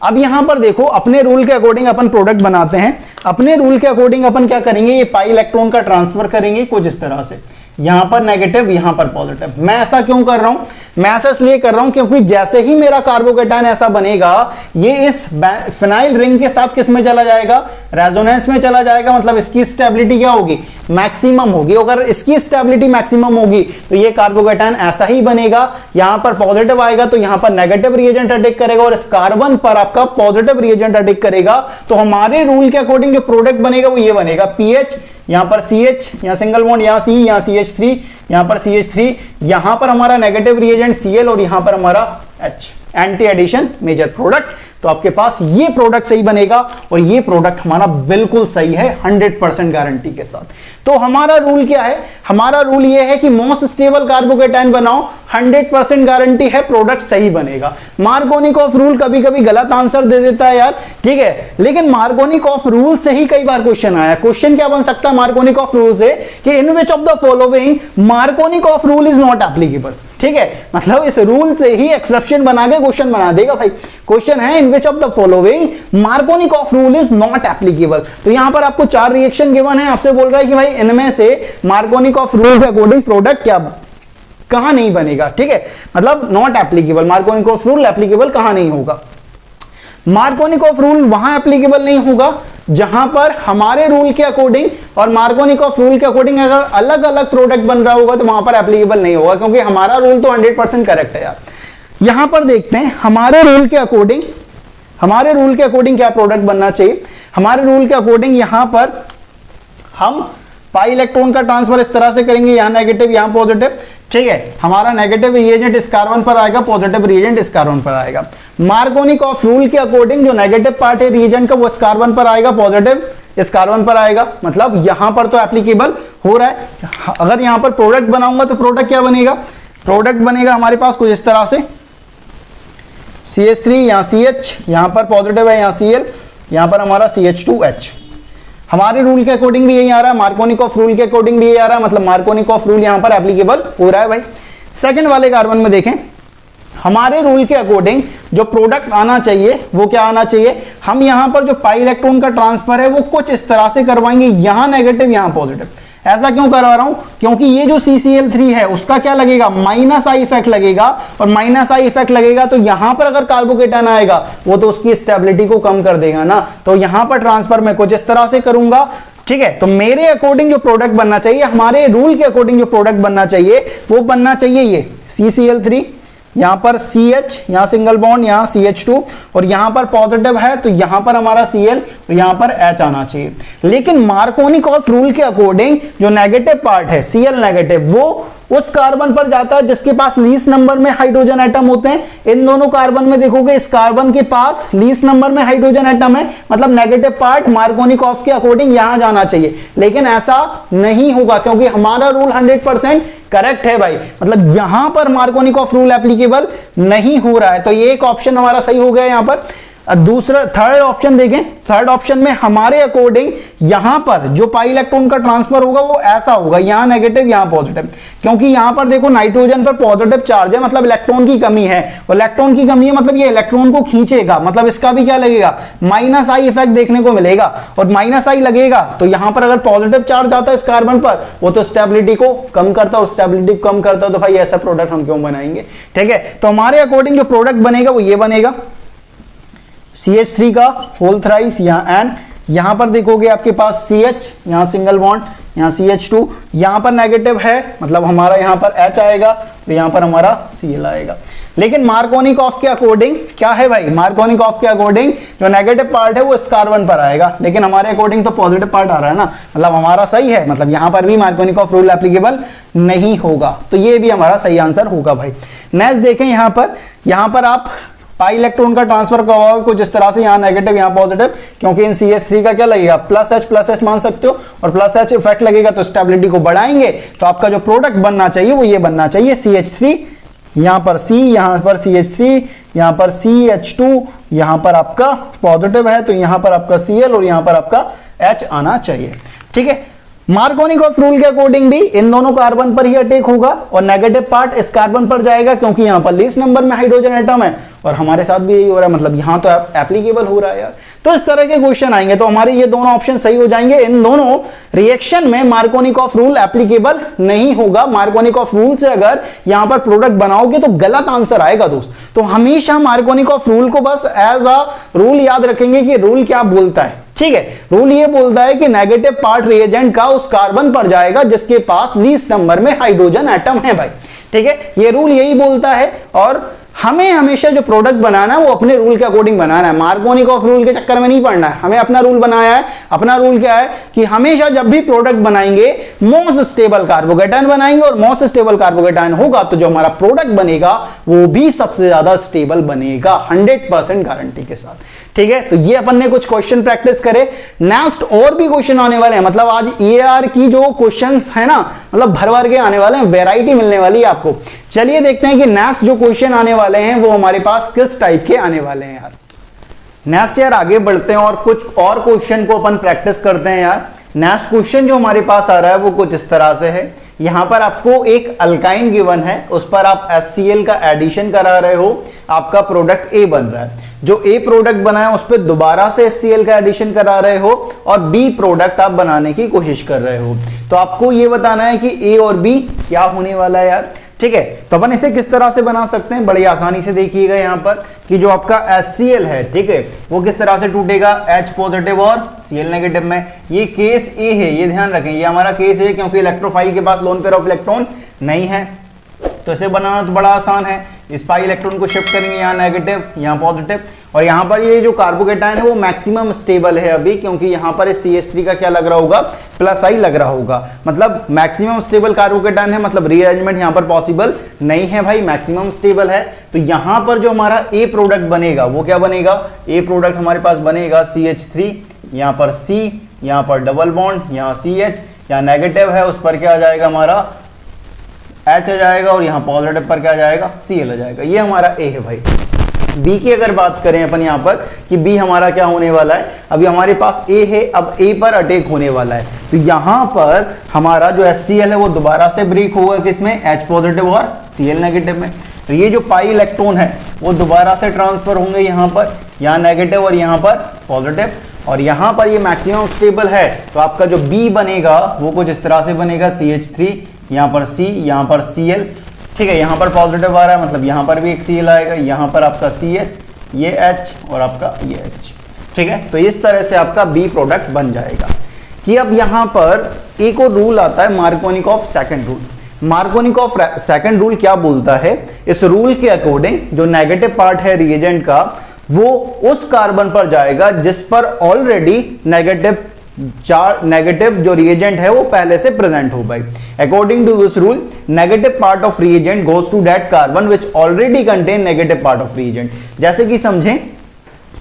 अब यहां पर देखो, अपने रूल के अकॉर्डिंग अपन प्रोडक्ट बनाते हैं। अपने रूल के अकॉर्डिंग अपन क्या करेंगे, ये पाई इलेक्ट्रॉन का ट्रांसफर करेंगे कुछ इस तरह से, यहां पर नेगेटिव यहां पर पॉजिटिव। मैं ऐसा क्यों कर रहा हूं, मैं ऐसा इसलिए कर रहा हूं क्योंकि जैसे ही मेरा कार्बोकैटायन ऐसा बनेगा ये इस फिनाइल रिंग के साथ किस में चला जाएगा, रेजोनेंस में चला जाएगा। मतलब इसकी स्टेबिलिटी क्या होगी, मैक्सिमम होगी। अगर इसकी स्टेबिलिटी मैक्सिमम होगी तो ये कार्बोकैटायन ऐसा ही बनेगा, यहां पर पॉजिटिव आएगा तो यहां पर नेगेटिव रिएजेंट अटैक करेगा और इस कार्बन पर आपका पॉजिटिव रिएजेंट अटैक करेगा। तो हमारे रूल के अकॉर्डिंग जो प्रोडक्ट बनेगा वो ये बनेगा, पीएच यहां पर CH, यहां सिंगल बॉन्ड यहां C, यहां CH3, यहां पर CH3, यहां पर हमारा नेगेटिव रिएजेंट Cl और यहां पर हमारा H, anti addition major product तो आपके पास ये प्रोडक्ट सही बनेगा और ये प्रोडक्ट हमारा बिल्कुल सही है 100% गारंटी के साथ। तो हमारा रूल क्या है, हमारा रूल ये है कि मोस्ट स्टेबल कार्बोकेटाइन बनाओ, 100% गारंटी है प्रोडक्ट सही बनेगा। मार्कोनिकॉफ रूल कभी कभी गलत आंसर दे देता है यार, ठीक है, लेकिन मार्कोनिकॉफ रूल से ही कई बार क्वेश्चन आया। क्वेश्चन क्या बन सकता है मार्कोनिकॉफ रूल से कि in which of the following Markovnikov rule is not applicable, ठीक है, मतलब इस रूल से ही एक्सेप्शन बना के क्वेश्चन बना देगा भाई। क्वेश्चन है in which of the following Markovnikov rule is not applicable, तो यहां पर आपको 4 रिएक्शन गिवन है, आपसे बोल रहा है कि भाई इनमें से मार्कोनिकॉफ रूल के अकॉर्डिंग प्रोडक्ट क्या कहां नहीं बनेगा, ठीक है, मतलब not applicable, Markovnikov rule applicable कहां नहीं होगा। मार्कोनिकॉफ रूल वहां एप्लीकेबल नहीं होगा जहां पर हमारे रूल के अकॉर्डिंग और मार्कोनिकॉफ रूल के अकॉर्डिंग अगर अलग अलग प्रोडक्ट बन रहा होगा तो वहां पर एप्लीकेबल नहीं होगा, क्योंकि हमारा रूल तो 100% करेक्ट है यार। यहां पर देखते हैं हमारे रूल के अकॉर्डिंग, हमारे रूल के अकॉर्डिंग क्या प्रोडक्ट बनना चाहिए। हमारे रूल के अकॉर्डिंग यहां पर हम पाई इलेक्ट्रॉन का ट्रांसफर इस तरह से करेंगे, यहां नेगेटिव यहां पॉजिटिव, ठीक है, हमारा नेगेटिव रिएजेंट इस कार्बन पर आएगा, पॉजिटिव रिएजेंट इस कार्बन पर आएगा। मार्कोनिकॉफ रूल के अकॉर्डिंग जो नेगेटिव पार्ट है रिएजेंट का वो इस कार्बन पर आएगा, पॉजिटिव इस कार्बन पर आएगा, मतलब यहां पर तो एप्लीकेबल हो रहा है। अगर यहां पर प्रोडक्ट बनाऊंगा तो प्रोडक्ट क्या बनेगा, प्रोडक्ट बनेगा हमारे पास कुछ इस तरह से CH3, यहां CH, यहां पर पॉजिटिव है, यहां Cl, यहां पर हमारा CH2H। हमारे रूल के अकॉर्डिंग भी यही आ रहा है, मार्कोनिकॉफ रूल के अकॉर्डिंग भी यही आ रहा है, मतलब मार्कोनिकॉफ रूल यहां पर एप्लीकेबल हो रहा है भाई। सेकंड वाले कार्बन में देखें, हमारे रूल के अकॉर्डिंग जो प्रोडक्ट आना चाहिए वो क्या आना चाहिए, हम यहां पर जो पाई इलेक्ट्रॉन का ट्रांसफर है वो कुछ इस तरह से करवाएंगे, यहां नेगेटिव यहां पॉजिटिव। ऐसा क्यों करवा रहा हूं, क्योंकि ये जो CCl3 है उसका क्या लगेगा, माइनस आई इफेक्ट लगेगा, और माइनस आई इफेक्ट लगेगा तो यहां पर अगर कार्बोकेटाइन आएगा वो तो उसकी स्टेबिलिटी को कम कर देगा ना, तो यहां पर ट्रांसफर मैं कुछ इस तरह से करूंगा, ठीक है। तो मेरे अकॉर्डिंग जो प्रोडक्ट बनना चाहिए, हमारे रूल के अकॉर्डिंग जो प्रोडक्ट बनना चाहिए वो बनना चाहिए ये CCl3, यहां पर CH, यहां सिंगल बॉन्ड, यहां CH2, और यहां पर पॉजिटिव है तो यहां पर हमारा Cl और यहां पर H आना चाहिए। लेकिन मार्कोनिकॉफ रूल के अकॉर्डिंग जो नेगेटिव पार्ट है Cl नेगेटिव वो उस कार्बन पर जाता है जिसके पास लीस्ट नंबर में हाइड्रोजन एटम होते हैं। इन दोनों कार्बन में देखोगे इस कार्बन के पास लीस्ट नंबर में हाइड्रोजन एटम है, मतलब नेगेटिव पार्ट मार्कोनिकॉफ के अकॉर्डिंग यहां जाना चाहिए, लेकिन ऐसा नहीं होगा क्योंकि हमारा रूल 100% करेक्ट है भाई, मतलब यहां पर मार्कोनिकॉफ रूल एप्लीकेबल नहीं हो रहा है, तो ये एक ऑप्शन हमारा सही हो गया यहां पर। दूसरा थर्ड ऑप्शन देखें, थर्ड ऑप्शन में हमारे अकॉर्डिंग यहां पर जो पाई इलेक्ट्रॉन का ट्रांसफर होगा वो ऐसा होगा, यहां नेगेटिव यहां पॉजिटिव, क्योंकि यहां पर देखो नाइट्रोजन पर पॉजिटिव चार्ज है, मतलब इलेक्ट्रॉन की कमी है, और इलेक्ट्रॉन की कमी है मतलब ये इलेक्ट्रॉन को खींचेगा, मतलब इसका भी क्या लगेगा, माइनस आई इफेक्ट देखने को मिलेगा, और माइनस आई लगेगा तो यहां पर अगर पॉजिटिव चार्ज आता है इस कार्बन पर वो तो स्टेबिलिटी को कम करता है, और स्टेबिलिटी को कम करता है तो भाई ऐसा प्रोडक्ट हम क्यों बनाएंगे, ठीक है। तो हमारे अकॉर्डिंग जो प्रोडक्ट बनेगा वो ये बनेगा, CH3 का होल थ्राइस, यहाँ N, यहां पर देखोगे आपके पास CH, यहां सिंगल बॉन्ड, यहां CH2, यहां पर नेगेटिव है मतलब हमारा यहां पर H आएगा, तो यहां पर हमारा Cl आएगा। लेकिन मार्कोनिकॉफ के अकॉर्डिंग क्या है भाई, मार्कोनिकॉफ के अकॉर्डिंग जो नेगेटिव पार्ट है वो इस कार्बन पर आएगा, लेकिन हमारे अकॉर्डिंग तो पॉजिटिव पार्ट आ रहा है ना, मतलब हमारा सही है, मतलब यहां पर भी मार्कोनिकॉफ रूल एप्लीकेबल नहीं होगा, तो ये भी हमारा सही आंसर होगा भाई। नेक्स्ट देखें, यहां पर आप पाई इलेक्ट्रॉन का ट्रांसफर करवाओगे कुछ इस तरह से, यहां नेगेटिव यहां पॉजिटिव, क्योंकि इन CH3 का क्या लगेगा प्लस H मान सकते हो, और प्लस H इफेक्ट लगेगा तो स्टेबिलिटी को बढ़ाएंगे, तो आपका जो प्रोडक्ट बनना चाहिए वो ये बनना चाहिए CH3, यहां पर C, यहां पर CH3, यहां पर CH2, यहां पर आपका पॉजिटिव है तो यहां पर आपका Cl और यहां पर आपका H आना चाहिए, ठीक है। मार्कोनिकॉफ रूल के अकॉर्डिंग भी इन दोनों कार्बन पर ही अटैक होगा और नेगेटिव पार्ट इस कार्बन पर जाएगा, क्योंकि यहां पर लीस्ट नंबर में हाइड्रोजन एटम है, और हमारे साथ भी यही हो रहा है, मतलब यहां तो एप्लीकेबल हो रहा है यार। तो इस तरह के क्वेश्चन आएंगे तो हमारे ये दोनों ऑप्शन सही हो जाएंगे। इन दोनों रिएक्शन में मार्कोनिकॉफ रूल एप्लीकेबल नहीं होगा। मार्कोनिकॉफ रूल से अगर यहां पर प्रोडक्ट बनाओगे तो गलत आंसर आएगा दोस्त। तो हमेशा मार्कोनिकॉफ रूल को बस एज अ रूल याद रखेंगे कि रूल क्या बोलता है, ठीक है। रूल ये बोलता है कि नेगेटिव पार्ट रिएजेंट का उस कार्बन पर जाएगा जिसके पास लीस्ट नंबर में हाइड्रोजन एटम है भाई, ठीक है। ये रूल यही बोलता है, और हमें हमेशा जो प्रोडक्ट बनाना है वो अपने रूल के अकॉर्डिंग बनाना है, मार्कोनिकॉफ रूल के चक्कर में नहीं पड़ना है। हमें अपना रूल बनाया है, अपना रूल क्या है कि हमेशा जब भी प्रोडक्ट बनाएंगे मोस्ट स्टेबल कार्बोकेटायन बनाएंगे, और मोस्ट स्टेबल कार्बोकेटायन होगा तो जो हमारा प्रोडक्ट बनेगा वो भी सबसे ज्यादा स्टेबल बनेगा 100% गारंटी के साथ। ठीक है, तो ये अपन ने कुछ क्वेश्चन प्रैक्टिस करे। नेक्स्ट और भी क्वेश्चन आने वाले हैं, मतलब आज EAR की जो क्वेश्चंस है ना, मतलब भर भर के आने वाले हैं, वैरायटी मिलने वाली है आपको। चलिए देखते हैं कि नेक्स्ट जो क्वेश्चन आने वाले हैं वो हमारे पास किस टाइप के आने वाले हैं यार। नेक्स्ट यार आगे बढ़ते हैं और कुछ और क्वेश्चन को अपन प्रैक्टिस करते हैं यार। नेक्स्ट क्वेश्चन जो हमारे पास आ रहा है वो कुछ इस तरह से है। यहां पर आपको एक अल्काइन गिवन है, उस पर आप HCl का एडिशन करा रहे हो, आपका प्रोडक्ट A बन रहा है। जो A प्रोडक्ट बना है उस पर दोबारा से HCl का एडिशन करा रहे हो और B प्रोडक्ट आप बनाने की कोशिश कर रहे हो। तो आपको ये बताना है कि A और B क्या होने वाला है यार। ठीक है, तो अपन इसे किस तरह से बना सकते हैं, बड़ी आसानी से देखिएगा यहाँ पर कि जो आपका HCl है, ठीक है, वो किस तरह से टूटेगा, H पॉजिटिव और Cl नेगेटिव में। ये केस A है, ये ध्यान रखें, ये हमारा केस है क्योंकि इलेक्ट्रोफाइल के पास लोन पेयर ऑफ इलेक्ट्रॉन नहीं है। तो इसे बनाना तो बड़ा आसान है, इस पाई इलेक्ट्रॉन को शिफ्ट करेंगे, यहाँ नेगेटिव यहाँ पॉजिटिव, और यहाँ पर ये जो कार्बोकेटायन है वो मैक्सिमम स्टेबल है अभी, क्योंकि यहाँ पर इस CH3 का क्या लग रहा होगा, +I लग रहा होगा, मतलब मैक्सिमम स्टेबल कार्बोकेटायन है, मतलब रीअरेंजमेंट यहाँ पर पॉसिबल नहीं है भाई, मैक्सिमम स्टेबल है। तो यहाँ पर जो हमारा A प्रोडक्ट बनेगा वो क्या बनेगा, A प्रोडक्ट हमारे पास बनेगा CH3, यहाँ पर C, यहाँ पर डबल बॉन्ड, यहाँ CH, यहाँ नेगेटिव है उस पर क्या आ जाएगा हमारा H आ जाएगा, और यहाँ पॉजिटिव पर क्या आ जाएगा, Cl आ जाएगा। ये हमारा A है भाई। B की अगर बात करें अपन यहाँ पर कि B हमारा क्या होने वाला है, अभी हमारे पास A है, अब A पर अटैक होने वाला है, तो यहाँ पर हमारा जो HCl है वो दोबारा से ब्रेक होगा किसमें, H पॉजिटिव और Cl नेगेटिव में। तो ये जो पाई इलेक्ट्रॉन है वो दोबारा से ट्रांसफर होंगे यहाँ पर, यहाँ नेगेटिव और यहाँ पर पॉजिटिव, और यहाँ पर ये मैक्सिमम स्टेबल है। तो आपका जो B बनेगा वो कुछ इस तरह से बनेगा, CH3, यहाँ पर C, यहाँ पर Cl, ठीक है, यहाँ पर पॉजिटिव आ रहा है, मतलब यहाँ पर भी एक Cl आएगा, यहाँ पर आपका CH, ये H और आपका ये H। ठीक है, तो इस तरह से आपका B प्रोडक्ट बन जाएगा। कि अब यहाँ पर एक और रूल आता है, Markovnikov second rule. Markovnikov second rule क्या बोलता है, इस रूल के अकॉर्डिंग जो नेगेटिव पार्ट है रिएजेंट का वो उस कार्बन पर जाएगा जिस पर ऑलरेडी नेगेटिव जो रिएजेंट है वो पहले से प्रेजेंट हो भाई। According to this rule negative part of reagent goes to that carbon which already contain negative part of reagent. जैसे कि समझें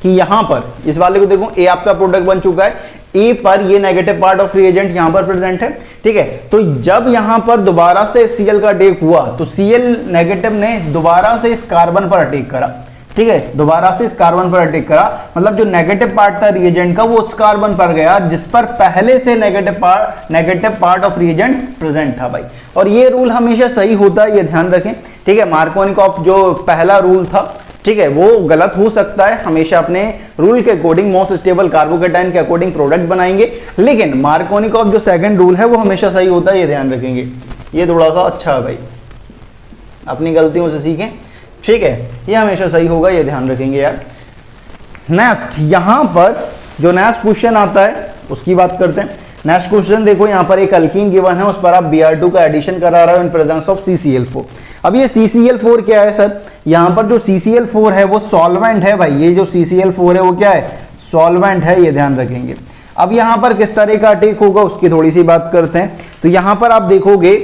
कि यहां पर इस वाले को देखो, ए आपका प्रोडक्ट बन चुका है, ए पर ये नेगेटिव पार्ट ऑफ रिएजेंट यहां पर प्रेजेंट है। ठीक है, तो जब यहां पर दोबारा से Cl का अटैक हुआ तो Cl नेगेटिव ने दोबारा से इस कार्बन पर अटैक करा। ठीक है, दोबारा से इस कार्बन पर अटैक करा, मतलब जो नेगेटिव पार्ट था रिएजेंट का वो उस कार्बन पर गया जिस पर पहले से negative part of reagent present था भाई। और ये रूल हमेशा सही होता है, ये ध्यान रखें। ठीक है, मार्कोनिकॉफ जो पहला रूल था, ठीक है, वो गलत हो सकता है, हमेशा अपने रूल के अकॉर्डिंग मोस्ट स्टेबल कार्बोकेटाइन के अकॉर्डिंग प्रोडक्ट बनाएंगे, लेकिन मार्कोनिकॉफ जो सेकंड रूल है वो हमेशा सही होता है, ये ध्यान रखेंगे। ये थोड़ा सा अच्छा है भाई, अपनी गलतियों से सीखें। ठीक है, ये हमेशा सही होगा, ये ध्यान रखेंगे यार। नेक्स्ट यहां पर जो नेक्स्ट क्वेश्चन आता है उसकी बात करते हैं। नेक्स्ट क्वेश्चन देखो, यहां पर एक अल्कीन गिवन है, उस पर आप Br2 का एडिशन करा रहे हो इन प्रेजेंस ऑफ CCl4। अब ये CCl4 क्या है सर, यहां पर जो CCl4 है वो सॉल्वेंट है भाई। ये जो CCl4 है वो क्या है, सॉल्वेंट है, ये ध्यान रखेंगे। अब यहां पर किस तरह का अटैक होगा उसकी थोड़ी सी बात करते हैं। तो यहां पर आप देखोगे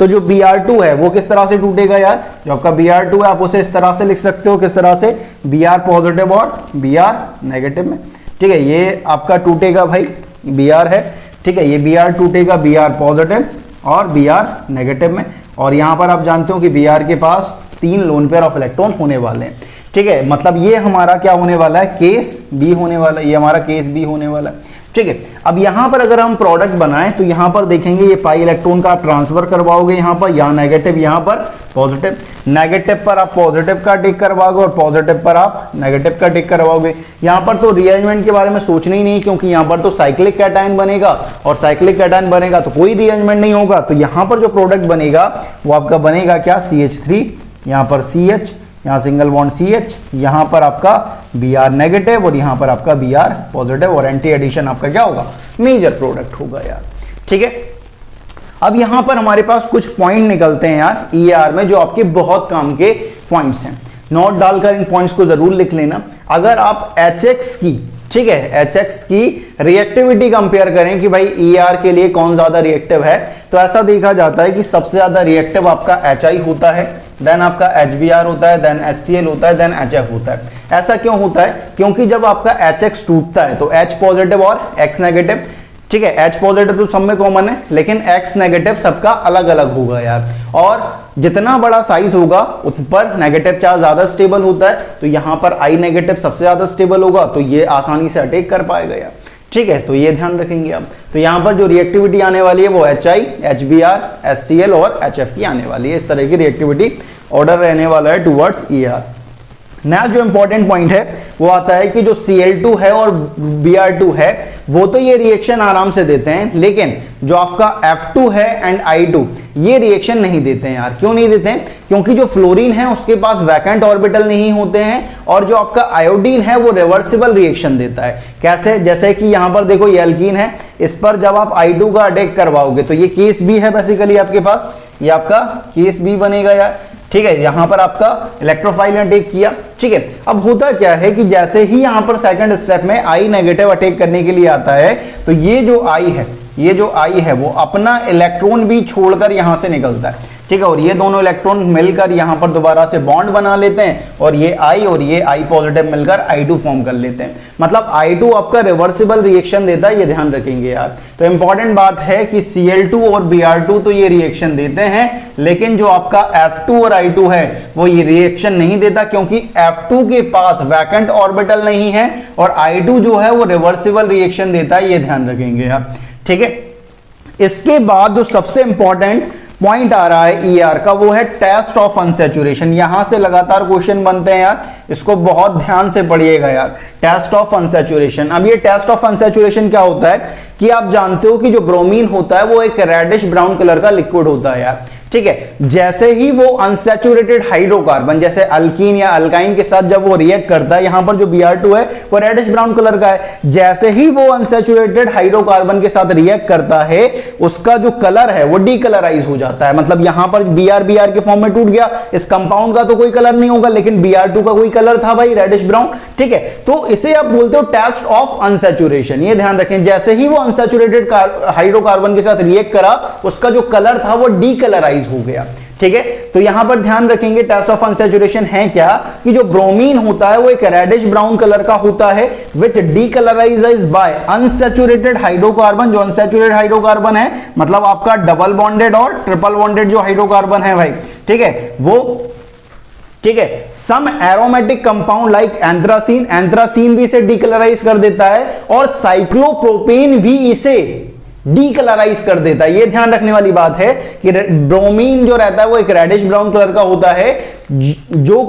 तो जो Br2 है वो किस तरह से टूटेगा यार, जो आपका Br2 है आप उसे इस तरह से लिख सकते हो, किस तरह से, Br पॉजिटिव और Br नेगेटिव में। ठीक है, ये आपका टूटेगा भाई, Br है, ठीक है, ये Br टूटेगा Br पॉजिटिव और Br नेगेटिव में। और यहां पर आप जानते हो कि Br के पास 3 लोन पेयर ऑफ इलेक्ट्रॉन होने वाले हैं। ठीक है, मतलब ये हमारा क्या होने वाला है, केस बी होने वाला है, ये हमारा केस बी होने वाला है। ठीक है, अब यहां पर अगर हम प्रोडक्ट बनाएं तो यहां पर देखेंगे ये पाई इलेक्ट्रॉन का आप ट्रांसफर करवाओगे, यहां पर यहाँ नेगेटिव यहाँ पर पॉजिटिव, नेगेटिव पर आप पॉजिटिव का टिक करवाओगे और पॉजिटिव पर आप नेगेटिव का टिक करवाओगे। यहां पर तो रीअरेंजमेंट के बारे में सोचना ही नहीं, क्योंकि यहां पर तो साइक्लिक कैटायन बनेगा, और साइक्लिक कैटायन बनेगा तो कोई रीअरेंजमेंट नहीं होगा। तो यहां पर जो प्रोडक्ट बनेगा वो आपका बनेगा क्या, CH3, यहाँ पर CH, यहाँ सिंगल बॉन्ड CH, यहाँ पर आपका Br नेगेटिव और यहाँ पर आपका Br पॉजिटिव, और एंटी एडिशन आपका क्या होगा, मेजर प्रोडक्ट होगा यार। ठीक है, अब यहाँ पर हमारे पास कुछ पॉइंट निकलते हैं यार EAR में जो आपके बहुत काम के पॉइंट्स हैं, नोट डालकर इन पॉइंट्स को जरूर लिख लेना। अगर आप HX की, ठीक है, HX की रिएक्टिविटी कंपेयर करें कि भाई ER के लिए कौन ज्यादा रिएक्टिव है, तो ऐसा देखा जाता है कि सबसे ज्यादा रिएक्टिव आपका HI होता है, देन आपका HBr होता है, देन HCl होता है, देन HF होता है। ऐसा क्यों होता है? क्योंकि जब आपका HX टूटता है तो H पॉजिटिव और X नेगेटिव, ठीक है, H पॉजिटिव तो सब में कॉमन है, लेकिन X नेगेटिव सबका अलग अलग होगा यार, और जितना बड़ा साइज होगा उस पर नेगेटिव चार्ज ज्यादा स्टेबल होता है, तो यहां पर I नेगेटिव सबसे ज्यादा स्टेबल होगा, तो ये आसानी से अटैक कर पाएगा यार, ठीक है, तो ये ध्यान रखेंगे आप। तो यहां पर जो रिएक्टिविटी आने वाली है वो HI, HBr, HCl और HF की आने वाली है, इस तरह की रिएक्टिविटी ऑर्डर रहने वाला है टुवर्ड्स ER। नेक्स्ट जो इंपॉर्टेंट पॉइंट है वो आता है कि जो Cl2 है और Br2 है वो तो ये रिएक्शन आराम से देते हैं, लेकिन जो आपका F2 है एंड I2 ये रिएक्शन नहीं देते हैं यार। क्यों नहीं देते हैं? क्योंकि जो फ्लोरीन है उसके पास वैकेंट ऑर्बिटल नहीं होते हैं, और जो आपका आयोडीन है वो रिवर्सिबल रिएक्शन देता है। कैसे? जैसे कि यहां पर देखो ये अल्कीन है, इस पर जब आप I2 का अटैक करवाओगे तो ये केस बी है बेसिकली आपके पास, ये आपका केस बी बनेगा यार, ठीक है, यहां पर आपका इलेक्ट्रोफाइल ने अटैक किया, ठीक है। अब होता क्या है कि जैसे ही यहां पर सेकंड स्टेप में I नेगेटिव अटैक करने के लिए आता है, तो ये जो I है वो अपना इलेक्ट्रॉन भी छोड़कर यहां से निकलता है, ठीक है, और ये दोनों इलेक्ट्रॉन मिलकर यहां पर दोबारा से बॉन्ड बना लेते हैं, और ये I और ये I पॉजिटिव मिलकर I2 फॉर्म कर लेते हैं। मतलब I2 आपका रिवर्सिबल रिएक्शन देता है, ये ध्यान रखेंगे यार। तो इंपॉर्टेंट बात है कि Cl2 और Br2 तो ये रिएक्शन देते हैं, लेकिन जो आपका F2 और I2 है वो ये रिएक्शन नहीं देता, क्योंकि F2 के पास वैकेंट ऑर्बिटल नहीं है, और I2 जो है वो रिवर्सिबल रिएक्शन देता है, ये ध्यान रखेंगे आप, ठीक है। इसके बाद जो सबसे इंपॉर्टेंट पॉइंट आ रहा है ER का वो है टेस्ट ऑफ अनसैचुरेशन। यहां से लगातार क्वेश्चन बनते हैं यार, इसको बहुत ध्यान से पढ़िएगा यार, टेस्ट ऑफ अनसैचुरेशन। अब ये टेस्ट ऑफ अनसैचुरेशन क्या होता है कि आप जानते हो कि जो ब्रोमीन होता है वो एक रेडिश ब्राउन कलर का लिक्विड होता है यार, ठीक है। जैसे ही वो अनसैचुरेटेड हाइड्रोकार्बन जैसे अल्कीन या अल्काइन के साथ जब वो रिएक्ट करता है, यहां पर जो Br2 है वो रेडिश ब्राउन कलर का है, जैसे ही वो अनसैचुरेटेड हाइड्रोकार्बन के साथ रिएक्ट करता है उसका जो कलर है वो डीकलराइज हो जाता है। मतलब यहां पर Br के फॉर्म में टूट गया, इस कंपाउंड का तो कोई कलर नहीं होगा, लेकिन Br2 का कोई कलर था भाई, रेडिश ब्राउन, ठीक है। तो इसे आप बोलते हो टेस्ट ऑफ अनसैचुरेशन। ये ध्यान रखें, जैसे ही वो अनसैचुरेटेड हाइड्रोकार्बन के साथ रिएक्ट करा उसका जो कलर था वो डीकलराइज हो गया, ठीक है। तो यहां पर ध्यान रखेंगे टेस्ट ऑफ अनसैचुरेशन है क्या कि जो ब्रोमीन होता है वो एक रेडिश ब्राउन कलर का होता है, which decolourises by unsaturated hydrocarbon. जो अनसैचुरेटेड हाइड्रोकार्बन है मतलब आपका डबल बॉन्डेड और ट्रिपल बॉन्डेड जो हाइड्रोकार्बन है भाई, ठीक है, वो, ठीक है, some aromatic compound like anthracene, anthracene भी इसे डीकलराइज कर देता है, और साइक्लोप्रोपेन भी इसे डीकलराइज कर देता है। ये ध्यान रखने वाली बात है कि ब्रोमीन जो रहता है वो एक रेडिश ब्राउन कलर का होता है, जो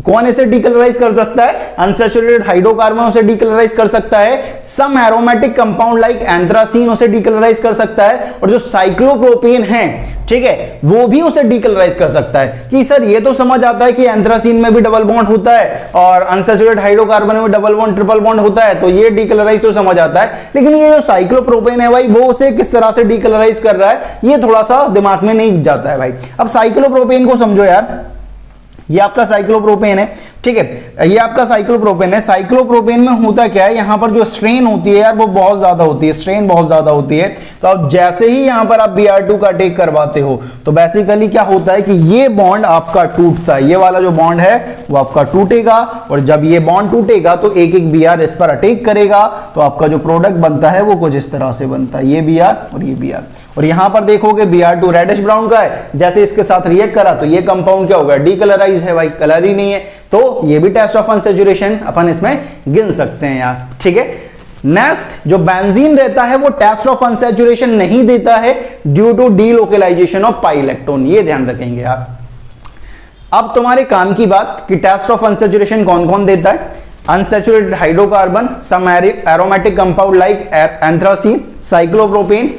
कौन इसे डीकलराइज कर सकता है? अनसैचुरेटेड हाइड्रोकार्बन उसे डीकलराइज कर सकता है, some aromatic compound like anthracene उसे डीकलराइज कर सकता है, और जो साइक्लोप्रोपेन है, ठीक है, वो भी उसे डीकलराइज कर सकता है। कि सर ये तो समझ आता है कि एंथ्रासीन में भी डबल बॉन्ड होता है और अनसैचुरेटेड हाइड्रोकार्बन में डबल बॉन्ड ट्रिपल बॉन्ड होता है, तो ये डीकलराइज तो समझ आता है, लेकिन ये जो साइक्लोप्रोपेन है भाई वो उसे किस तरह से डीकलराइज कर रहा है ये थोड़ा सा दिमाग में नहीं जाता है भाई। अब साइक्लोप्रोपेन को समझो यार, ये आपका साइक्लोप्रोपेन है, ठीक है, ये आपका साइक्लोप्रोपेन है। साइक्लोप्रोपेन में होता क्या है, यहां पर जो स्ट्रेन होती है यार वो बहुत ज्यादा होती है, स्ट्रेन बहुत ज्यादा होती है। तो अब जैसे ही यहां पर आप Br2 का अटैक करवाते हो तो बेसिकली क्या होता है कि ये बॉन्ड आपका टूटता है, ये वाला जो बॉन्ड है वो आपका टूटेगा, और जब ये बॉन्ड टूटेगा तो एक एक Br इस पर अटैक करेगा, तो आपका जो प्रोडक्ट बनता है वो कुछ इस तरह से बनता है, ये Br और ये Br। और यहां पर देखोगे Br2 रेडिश ब्राउन का है, जैसे इसके साथ रिएक्ट करा तो ये कंपाउंड क्या होगा? डीकलराइज है भाई, कलर ही नहीं है, तो ये भी टेस्ट ऑफ अनसैचुरेशन अपन इसमें गिन सकते हैं यार, ठीक है। नेक्स्ट जो बेंजीन रहता है वो टेस्ट ऑफ अनसैचुरेशन नहीं देता है due to delocalisation of pi electron, ये ध्यान रखेंगे यार। अब तुम्हारे काम की बात कि टेस्ट ऑफ अनसैचुरेशन कौन कौन देता है? Unsaturated hydrocarbon, some aromatic compound like anthracene, cyclopropane,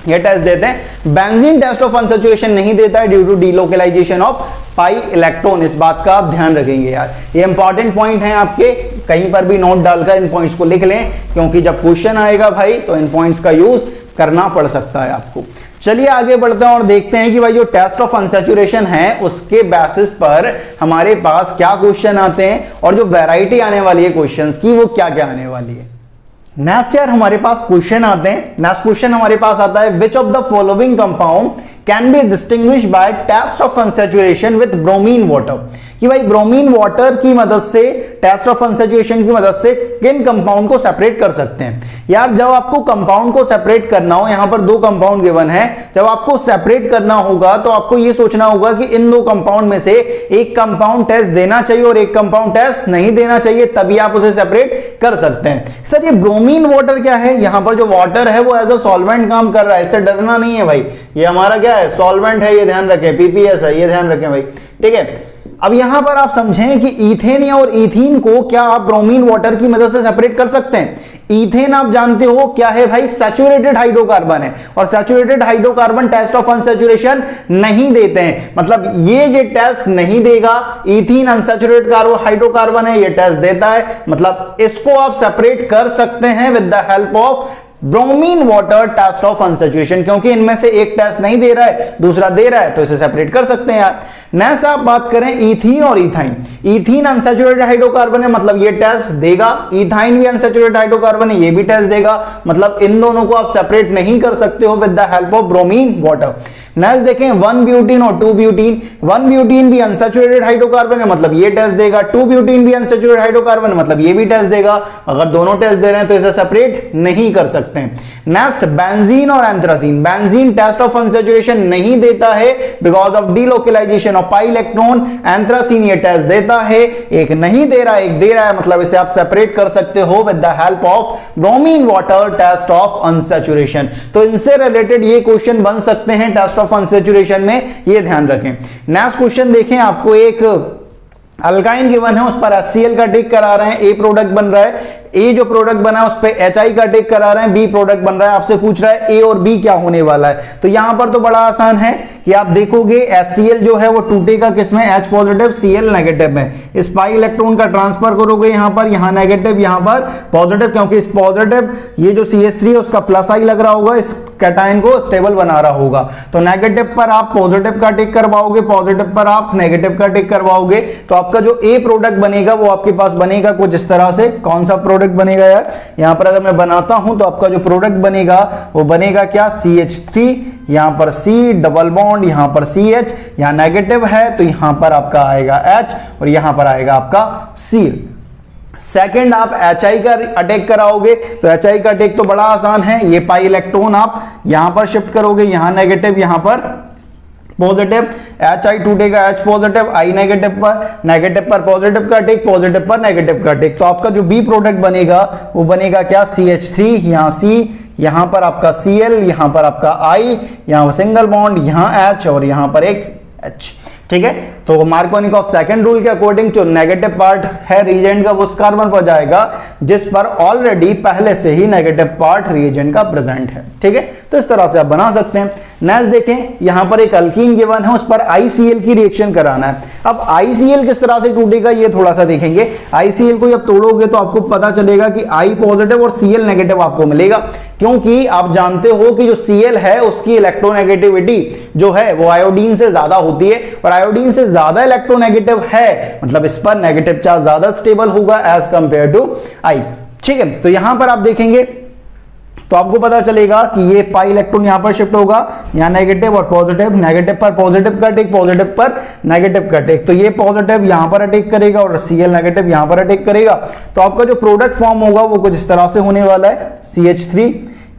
ये टेस्ट देते हैं। बेंजीन टेस्ट ऑफ अनसैचुरेशन नहीं देता है due to delocalisation of pi electron, इस बात का आप ध्यान रखेंगे यार। ये इंपॉर्टेंट पॉइंट है आपके, कहीं पर भी नोट डालकर इन पॉइंट्स को लिख लें, क्योंकि जब क्वेश्चन आएगा भाई तो इन पॉइंट्स का यूज करना पड़ सकता है आपको। चलिए आगे बढ़ते हैं और देखते हैं कि भाई जो टेस्ट ऑफ अनसैचुरेशन है उसके बेसिस पर हमारे पास क्या क्वेश्चन आते हैं और जो वैरायटी आने वाली है क्वेश्चंस की वो क्या क्या आने वाली है। नेक्स्ट यार हमारे पास क्वेश्चन आते हैं। नेक्स्ट क्वेश्चन हमारे पास आता है, which of the following compound can be distinguish by test of unsaturation with bromine water, कि भाई ब्रोमीन वाटर की मदद से टेस्ट ऑफ अनसैचुरेशन की मदद से किन कंपाउंड को सेपरेट कर सकते हैं। यार जब आपको कंपाउंड को सेपरेट करना हो, यहां पर दो कंपाउंड गिवन है, जब आपको सेपरेट करना होगा तो आपको यह सोचना होगा कि इन दो कंपाउंड में से एक कंपाउंड टेस्ट देना चाहिए और एक कंपाउंड टेस्ट नहीं देना चाहिए, तभी आप उसे सेपरेट कर सकते हैं। सर ये ब्रोमीन वाटर क्या है, यहां पर जो वाटर है वो एज अ सॉल्वेंट काम कर रहा है, इससे डरना नहीं है भाई, ये हमारा क्या है सॉल्वेंट है, ये ध्यान रखें, पीपीएस है, ये ध्यान रखें भाई, ठीक है। अब यहां पर आप समझें कि इथेन और इथीन को क्या आप ब्रोमीन वाटर की मदद से सेपरेट कर सकते हैं। इथेन आप जानते हो क्या है भाई, सैचुरेटेड हाइड्रोकार्बन है और saturated hydrocarbon test of unsaturation नहीं देते हैं, मतलब ये टेस्ट नहीं देगा। इथीन अनसैचुरेटेड हाइड्रोकार्बन है, ये टेस्ट देता है, मतलब इसको आप सेपरेट कर सकते हैं with the help of bromine water test of unsaturation, क्योंकि इनमें से एक टेस्ट नहीं दे रहा है दूसरा दे रहा है, तो इसे सेपरेट कर सकते हैं यार। नेक्स्ट आप बात करें इथीन और इथाइन। इथीन अनसैचुरेटेड हाइड्रोकार्बन है, मतलब ये टेस्ट देगा, इथाइन भी अनसैचुरेटेड हाइड्रोकार्बन है, ये भी टेस्ट देगा, मतलब इन दोनों को आप सेपरेट नहीं कर सकते हो with the help of bromine water. Next देखें 1 ब्यूटीन और 2 ब्यूटीन। 1 ब्यूटीन भी अनसैचुरेटेड हाइड्रोकार्बन है, मतलब ये टेस्ट देगा, 2 ब्यूटीन भी अनसैचुरेटेड हाइड्रोकार्बन, मतलब ये भी टेस्ट देगा। अगर दोनों टेस्ट दे रहे हैं तो इसे सेपरेट नहीं कर सकते। नेक्स्ट बेंजीन और anthracene. Benzene test of unsaturation नहीं देता है because of delocalisation of pi electron. Anthracene ये टेस्ट देता है, एक नहीं दे रहा है एक दे रहा है, मतलब इसे आप सेपरेट कर सकते हो with the help of bromine water test of unsaturation. तो इनसे रिलेटेड ये क्वेश्चन बन सकते हैं टेस्ट ऑफ अनसैचुरेशन में, ये ध्यान रखें। नेक्स्ट क्वेश्चन देखें, आपको एक अल्काइन गिवन है, उस पर HCl का टिक करा रहे हैं, ए प्रोडक्ट बन रहा है, ए जो प्रोडक्ट बना है उस पे HI का टिक करा रहे हैं, बी प्रोडक्ट बन रहा है, आपसे पूछ रहा है ए और बी क्या होने वाला है। तो यहां पर तो बड़ा आसान है कि आप देखोगे HCl जो है वो टूटेगा किसमें, H पॉजिटिव Cl नेगेटिव में। इस पाई इलेक्ट्रॉन का ट्रांसफर करोगे यहां पर, यहां नेगेटिव यहां पर पॉजिटिव, क्योंकि इस पॉजिटिव ये जो CH3 है उसका प्लस आई लग रहा होगा, इस कैटायन को स्टेबल बना रहा होगा। तो नेगेटिव पर आप पॉजिटिव का टिक करवाओगे, पॉजिटिव पर आप नेगेटिव का टिक करवाओगे, तो आपका जो ए प्रोडक्ट बनेगा वो आपके पास बनेगा कुछ इस तरह से। कौन सा प्रोडक्ट बनेगा यार, यहां पर अगर मैं बनाता हूं तो आपका जो प्रोडक्ट बनेगा वो बनेगा क्या, CH3, यहां पर C डबल बॉन्ड, यहां पर CH, यहां नेगेटिव है तो यहां पर आपका आएगा H और यहां पर आएगा आपका Cl। सेकंड आप HI का अटैक कराओगे, तो HI का अटैक तो बड़ा आसान है, ये पाई इलेक्ट्रॉन आप यहां पर शिफ्ट करोगे, यहां नेगेटिव यहां पर पॉजिटिव, HI टूटेगा H पॉजिटिव, I नेगेटिव पर पॉजिटिव का टिक, पॉजिटिव पर नेगेटिव का टिक, तो आपका जो बी प्रोडक्ट बनेगा वो बनेगा क्या, CH3, यहां C, यहां पर आपका Cl, यहां पर आपका I, यहां सिंगल बॉन्ड, यहां H और यहां पर एक H। ठीक है, तो मार्कोनिकॉफ सेकंड रूल के अकॉर्डिंग जो नेगेटिव पार्ट है रिएजेंट का वो उस कार्बन पर जाएगा जिस पर ऑलरेडी पहले से ही नेगेटिव पार्ट रिएजेंट का प्रेजेंट है। ठीक है, तो इस तरह से आप बना सकते हैं। नेक्स्ट देखें, यहां पर एक अल्कीन गिवन है, उस पर ICl की रिएक्शन कराना है। अब ICl किस तरह से टूटेगा ये थोड़ा सा देखेंगे। ICl को जब तोड़ोगे तो आपको पता चलेगा कि I पॉजिटिव और Cl नेगेटिव आपको मिलेगा, क्योंकि आप जानते हो कि जो Cl है उसकी इलेक्ट्रोनेगेटिविटी जो है वो आयोडीन से ज्यादा होती है, और आयोडीन से ज्यादा इलेक्ट्रोनेगेटिव है मतलब इस पर नेगेटिव चार्ज ज्यादा स्टेबल होगा एज कंपेयर टू I। ठीक है, तो यहां पर आप देखेंगे तो आपको पता चलेगा कि ये पाई इलेक्ट्रॉन यहां पर शिफ्ट होगा, यहां नेगेटिव और पॉजिटिव, नेगेटिव पर पॉजिटिव का टिक, पॉजिटिव पर नेगेटिव का टिक, तो ये पॉजिटिव यहां पर अटैक करेगा और Cl नेगेटिव यहां पर अटैक करेगा। तो आपका जो प्रोडक्ट फॉर्म होगा वो कुछ इस तरह से होने वाला है, CH3,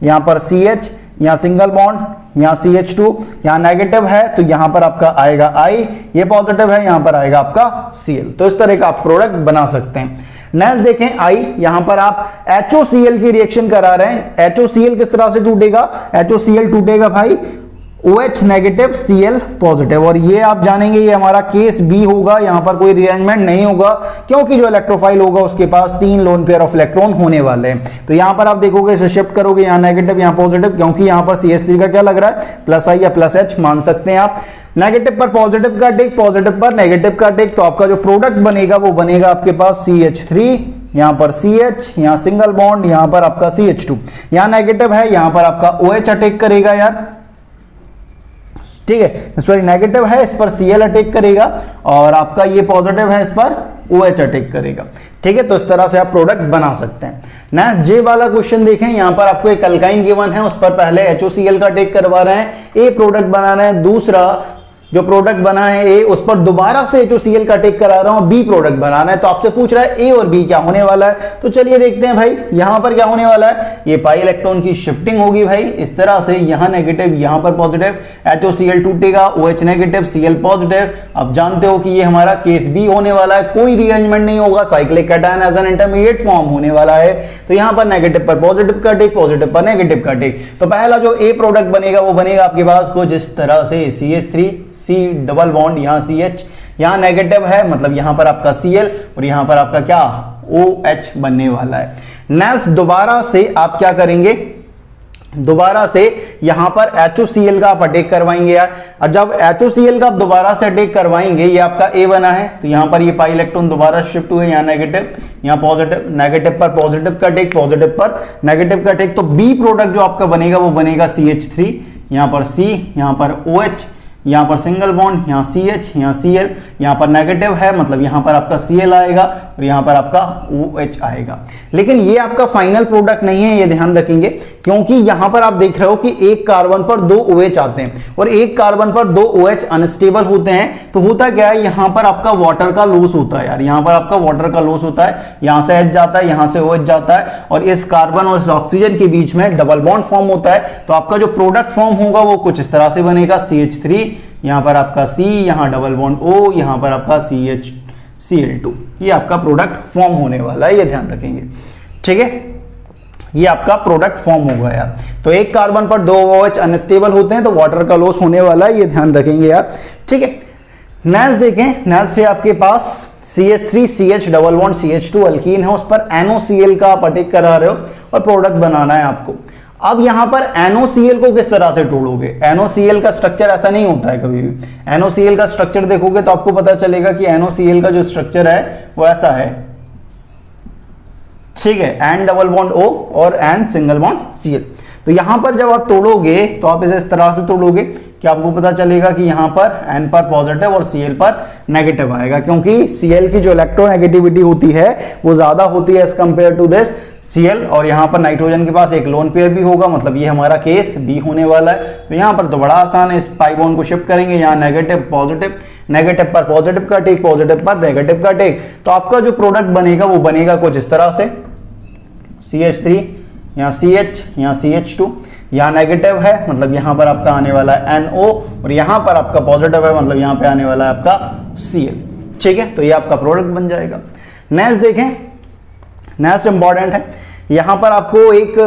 यहां पर CH, यहां सिंगल बॉन्ड, यहां CH2, यहां नेगेटिव है तो यहां पर आपका आएगा I, ये पॉजिटिव है यहां पर आएगा आपका Cl। तो इस तरह का आप प्रोडक्ट बना सकते हैं। नेक्स्ट देखें I, यहां पर आप HOCl की रिएक्शन करा रहे हैं। HOCl किस तरह से टूटेगा, HOCl टूटेगा भाई OH नेगेटिव Cl पॉजिटिव, और ये आप जानेंगे ये हमारा केस बी होगा, यहां पर कोई रिअरेंजमेंट नहीं होगा क्योंकि जो इलेक्ट्रोफाइल होगा उसके पास 3 लोन पेयर ऑफ इलेक्ट्रॉन होने वाले हैं। तो यहां पर आप देखोगे इसे शिफ्ट करोगे, यहां नेगेटिव यहां पॉजिटिव, क्योंकि यहां पर CH3 का क्या लग रहा है प्लस I या प्लस H मान सकते हैं आप। नेगेटिव पर पॉजिटिव का टिक, पॉजिटिव पर नेगेटिव का टिक, तो आपका जो प्रोडक्ट बनेगा वो बनेगा आपके पास CH3, यहां पर CH, यहां सिंगल बॉन्ड, यहां पर आपका CH2, यहां नेगेटिव है यहां पर आपका OH अटैक करेगा यार, ठीक है, सॉरी नेगेटिव है, इस पर Cl अटैक करेगा और आपका ये पॉजिटिव है, इस पर OH अटैक करेगा। ठीक है, तो इस तरह से आप प्रोडक्ट बना सकते हैं। नेक्स्ट जे वाला क्वेश्चन देखें, यहां पर आपको एक अल्काइन गिवन है, उस पर पहले HOCl का अटैक करवा रहे हैं, ए प्रोडक्ट बना रहे हैं, दूसरा जो प्रोडक्ट बना है ए, उस पर दोबारा से HOCl का अटैक करा रहा हूं, बी प्रोडक्ट बनाना है। तो आपसे पूछ रहा है ए और बी क्या होने वाला है, तो चलिए देखते हैं भाई यहां पर क्या होने वाला है। ये पाई इलेक्ट्रॉन की शिफ्टिंग होगी भाई इस तरह से, यहां नेगेटिव यहां पर पॉजिटिव, HOCl टूटेगा, OH नेगेटिव Cl पॉजिटिव। अब जानते हो कि ये हमारा केस बी होने वाला है, कोई रीअरेंजमेंट नहीं होगा, cyclic cation as an intermediate form होने वाला है। तो यहां पर नेगेटिव पर पॉजिटिव का अटैक, पॉजिटिव पर नेगेटिव का अटैक। तो पहला जो ए प्रोडक्ट बनेगा वो बनेगा आपके पास कुछ इस तरह से, CH3C डबल बॉन्ड, यहां CH, यहां नेगेटिव है मतलब यहां पर आपका Cl और यहां पर आपका क्या OH बनने वाला है। नेक्स्ट दोबारा से आप क्या करेंगे, दोबारा से यहां पर HOCl का आप अटैक करवाएंगे यार। और जब HOCl का आप दोबारा से अटैक करवाएंगे, ये आपका A बना है, तो यहां पर ये पाई इलेक्ट्रॉन दोबारा शिफ्ट हुए, यहां नेगेटिव, यहां पॉजिटिव, नेगेटिव पर पॉजिटिव का अटैक, पॉजिटिव पर नेगेटिव का अटैक। तो B प्रोडक्ट जो आपका बनेगा वो बनेगा CH3, यहां पर C, यहां पर OH, यहां पर सिंगल बॉन्ड, यहां CH, यहां Cl, यहां पर नेगेटिव है मतलब यहां पर आपका Cl आएगा और यहां पर आपका OH आएगा। लेकिन ये आपका फाइनल प्रोडक्ट नहीं है, ये ध्यान रखेंगे, क्योंकि यहां पर आप देख रहे हो कि एक कार्बन पर 2 OH आते हैं और एक कार्बन पर 2 OH अनस्टेबल होते हैं। तो होता क्या है, यहां पर आपका वाटर का लॉस होता है यार, यहां पर आपका वाटर का लॉस होता है, यहां से H जाता है, यहां से OH जाता है और इस कार्बन और इस ऑक्सीजन के बीच में डबल बॉन्ड फॉर्म होता है। तो आपका जो प्रोडक्ट फॉर्म होगा वो कुछ इस तरह से बनेगा, CH3, यहां पर आपका C, यहां डबल बॉन्ड O, यहां पर आपका CH-Cl2, ये आपका प्रोडक्ट फॉर्म होने वाला है, ये ध्यान रखेंगे। ठीक है, ये आपका प्रोडक्ट फॉर्म होगा यार। तो एक कार्बन पर 2 OH अनस्टेबल होते हैं तो वाटर का लॉस होने वाला है, ये ध्यान रखेंगे यार। ठीक है, नेक्स्ट देखें, नेक्स्ट है आपके पास CH3CH double bond CH2 alkyne है, उस पर NOCl का आप अटैक करा रहे हो और प्रोडक्ट बनाना है आपको। अब यहां पर NOCl को किस तरह से तोड़ोगे, NOCl का स्ट्रक्चर ऐसा नहीं होता है कभी भी। NOCl का स्ट्रक्चर देखोगे तो आपको पता चलेगा कि NOCl का जो स्ट्रक्चर है वो ऐसा है, ठीक है, N डबल बॉन्ड O और N सिंगल बॉन्ड Cl। तो यहां पर जब आप तोड़ोगे तो आप इसे इस तरह से तोड़ोगे कि आपको पता चलेगा कि यहां पर N पर पॉजिटिव और Cl पर नेगेटिव आएगा, क्योंकि Cl की जो इलेक्ट्रोनेगेटिविटी होती है वो ज्यादा होती है as compare to this Cl। और यहां पर नाइट्रोजन के पास एक लोन पेयर भी होगा, मतलब ये हमारा केस बी होने वाला है। तो यहां पर तो बड़ा आसान है, इस पाई बॉन्ड को शिफ्ट करेंगे, यहां नेगेटिव पॉजिटिव, नेगेटिव पर पॉजिटिव का अटैक, पॉजिटिव पर नेगेटिव का अटैक। तो आपका जो प्रोडक्ट बनेगा वो बनेगा कुछ इस तरह से, CH3, यहाँ CH, यहाँ CH2, यहाँ नेगेटिव है मतलब यहाँ पर आपका आने वाला है NO और यहाँ पर आपका पॉजिटिव है मतलब यहाँ पे आने वाला है आपका Cl। ठीक है, तो ये आपका प्रोडक्ट बन जाएगा। नेक्स्ट देखें, नेक्स्ट इंपॉर्टेंट है, यहां पर आपको एक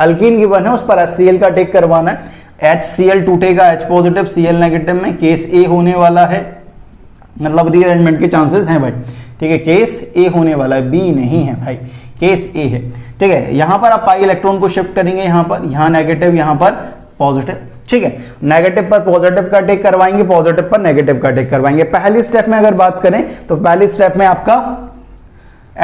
अल्कीन गिवन है, उस पर HCl का अटैक करवाना है। HCl टूटेगा, H पॉजिटिव Cl नेगेटिव में, केस A होने वाला है, मतलब रीअरेंजमेंट के चांसेस हैं भाई। ठीक है, केस A होने वाला है, B नहीं है भाई, केस A है। ठीक है, यहां पर आप पाई इलेक्ट्रॉन को शिफ्ट करेंगे, यहां पर, यहां नेगेटिव, यहां पर पॉजिटिव। ठीक है, नेगेटिव पर पॉजिटिव का अटैक करवाएंगे, पॉजिटिव पर नेगेटिव का अटैक करवाएंगे। पहली स्टेप में अगर बात करें तो पहली स्टेप में आपका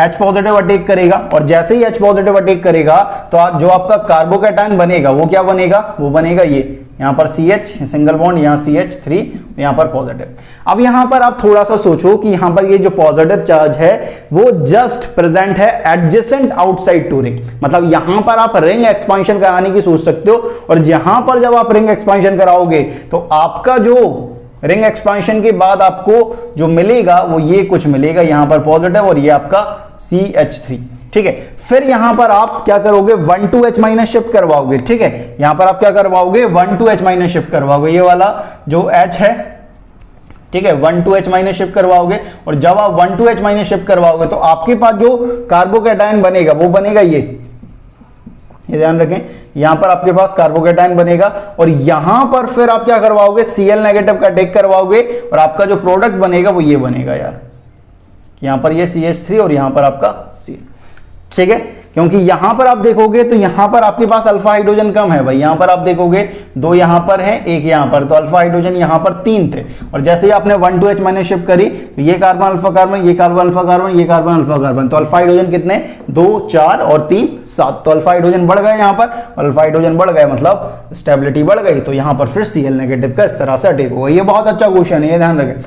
H पॉजिटिव अटैक करेगा और जैसे ही H पॉजिटिव अटैक करेगा तो जो आपका कार्बोकैटायन बनेगा वो क्या बनेगा, वो बनेगा ये, यहां पर CH सिंगल बॉन्ड, यहां CH3, यहां पर पॉजिटिव। अब यहां पर आप थोड़ा सा सोचो कि यहां पर ये जो पॉजिटिव चार्ज है वो जस्ट प्रेजेंट है एडजेसेंट आउटसाइड टू रिंग, मतलब यहां पर आप रिंग एक्सपेंशन कराने की सोच सकते हो। और यहां पर जब आप रिंग एक्सपेंशन कराओगे तो आपका जो रिंग एक्सपेंशन के बाद आपको जो मिलेगा वो ये कुछ मिलेगा, यहां पर पॉजिटिव और ये आपका CH3। ठीक है, फिर यहां पर आप क्या करोगे, 1 to H माइनस शिफ्ट करवाओगे। ठीक है, यहां पर आप क्या करवाओगे, 1 to H माइनस शिफ्ट करवाओगे, ये वाला जो H है, ठीक है, 1 to H माइनस शिफ्ट करवाओगे। और जब आप 1 to H माइनस शिफ्ट करवाओगे तो आपके पास जो कार्बोकैटायन बनेगा वो बनेगा ये ध्यान रखें, यहां पर आपके पास कार्बोकैटायन बनेगा और यहां पर फिर आप क्या करवाओगे, Cl नेगेटिव का अटैक करवाओगे और आपका जो प्रोडक्ट बनेगा वो ये बनेगा यार, यहां पर ये CH3 और यहां पर आपका Cl। ठीक है, क्योंकि यहां पर आप देखोगे तो यहां पर आपके पास अल्फा हाइड्रोजन कम है भाई, यहां पर आप देखोगे 2 यहां पर है, 1 यहां पर, तो अल्फा हाइड्रोजन यहां पर 3 थे, और जैसे ही आपने 1 2 H माइनस शिफ्ट करी तो ये कार्बन अल्फा कार्बन, ये कार्बन अल्फा कार्बन, ये कार्बन अल्फा कार्बन, तो अल्फा हाइड्रोजन कितने 2 4 और 3 7, तो अल्फा हाइड्रोजन बढ़ गए यहां पर, अल्फा हाइड्रोजन बढ़ गए मतलब स्टेबिलिटी बढ़ गई, तो यहां पर फिर Cl नेगेटिव का इस तरह से अटैक होगा। ये बहुत अच्छा क्वेश्चन है, ये ध्यान रखें,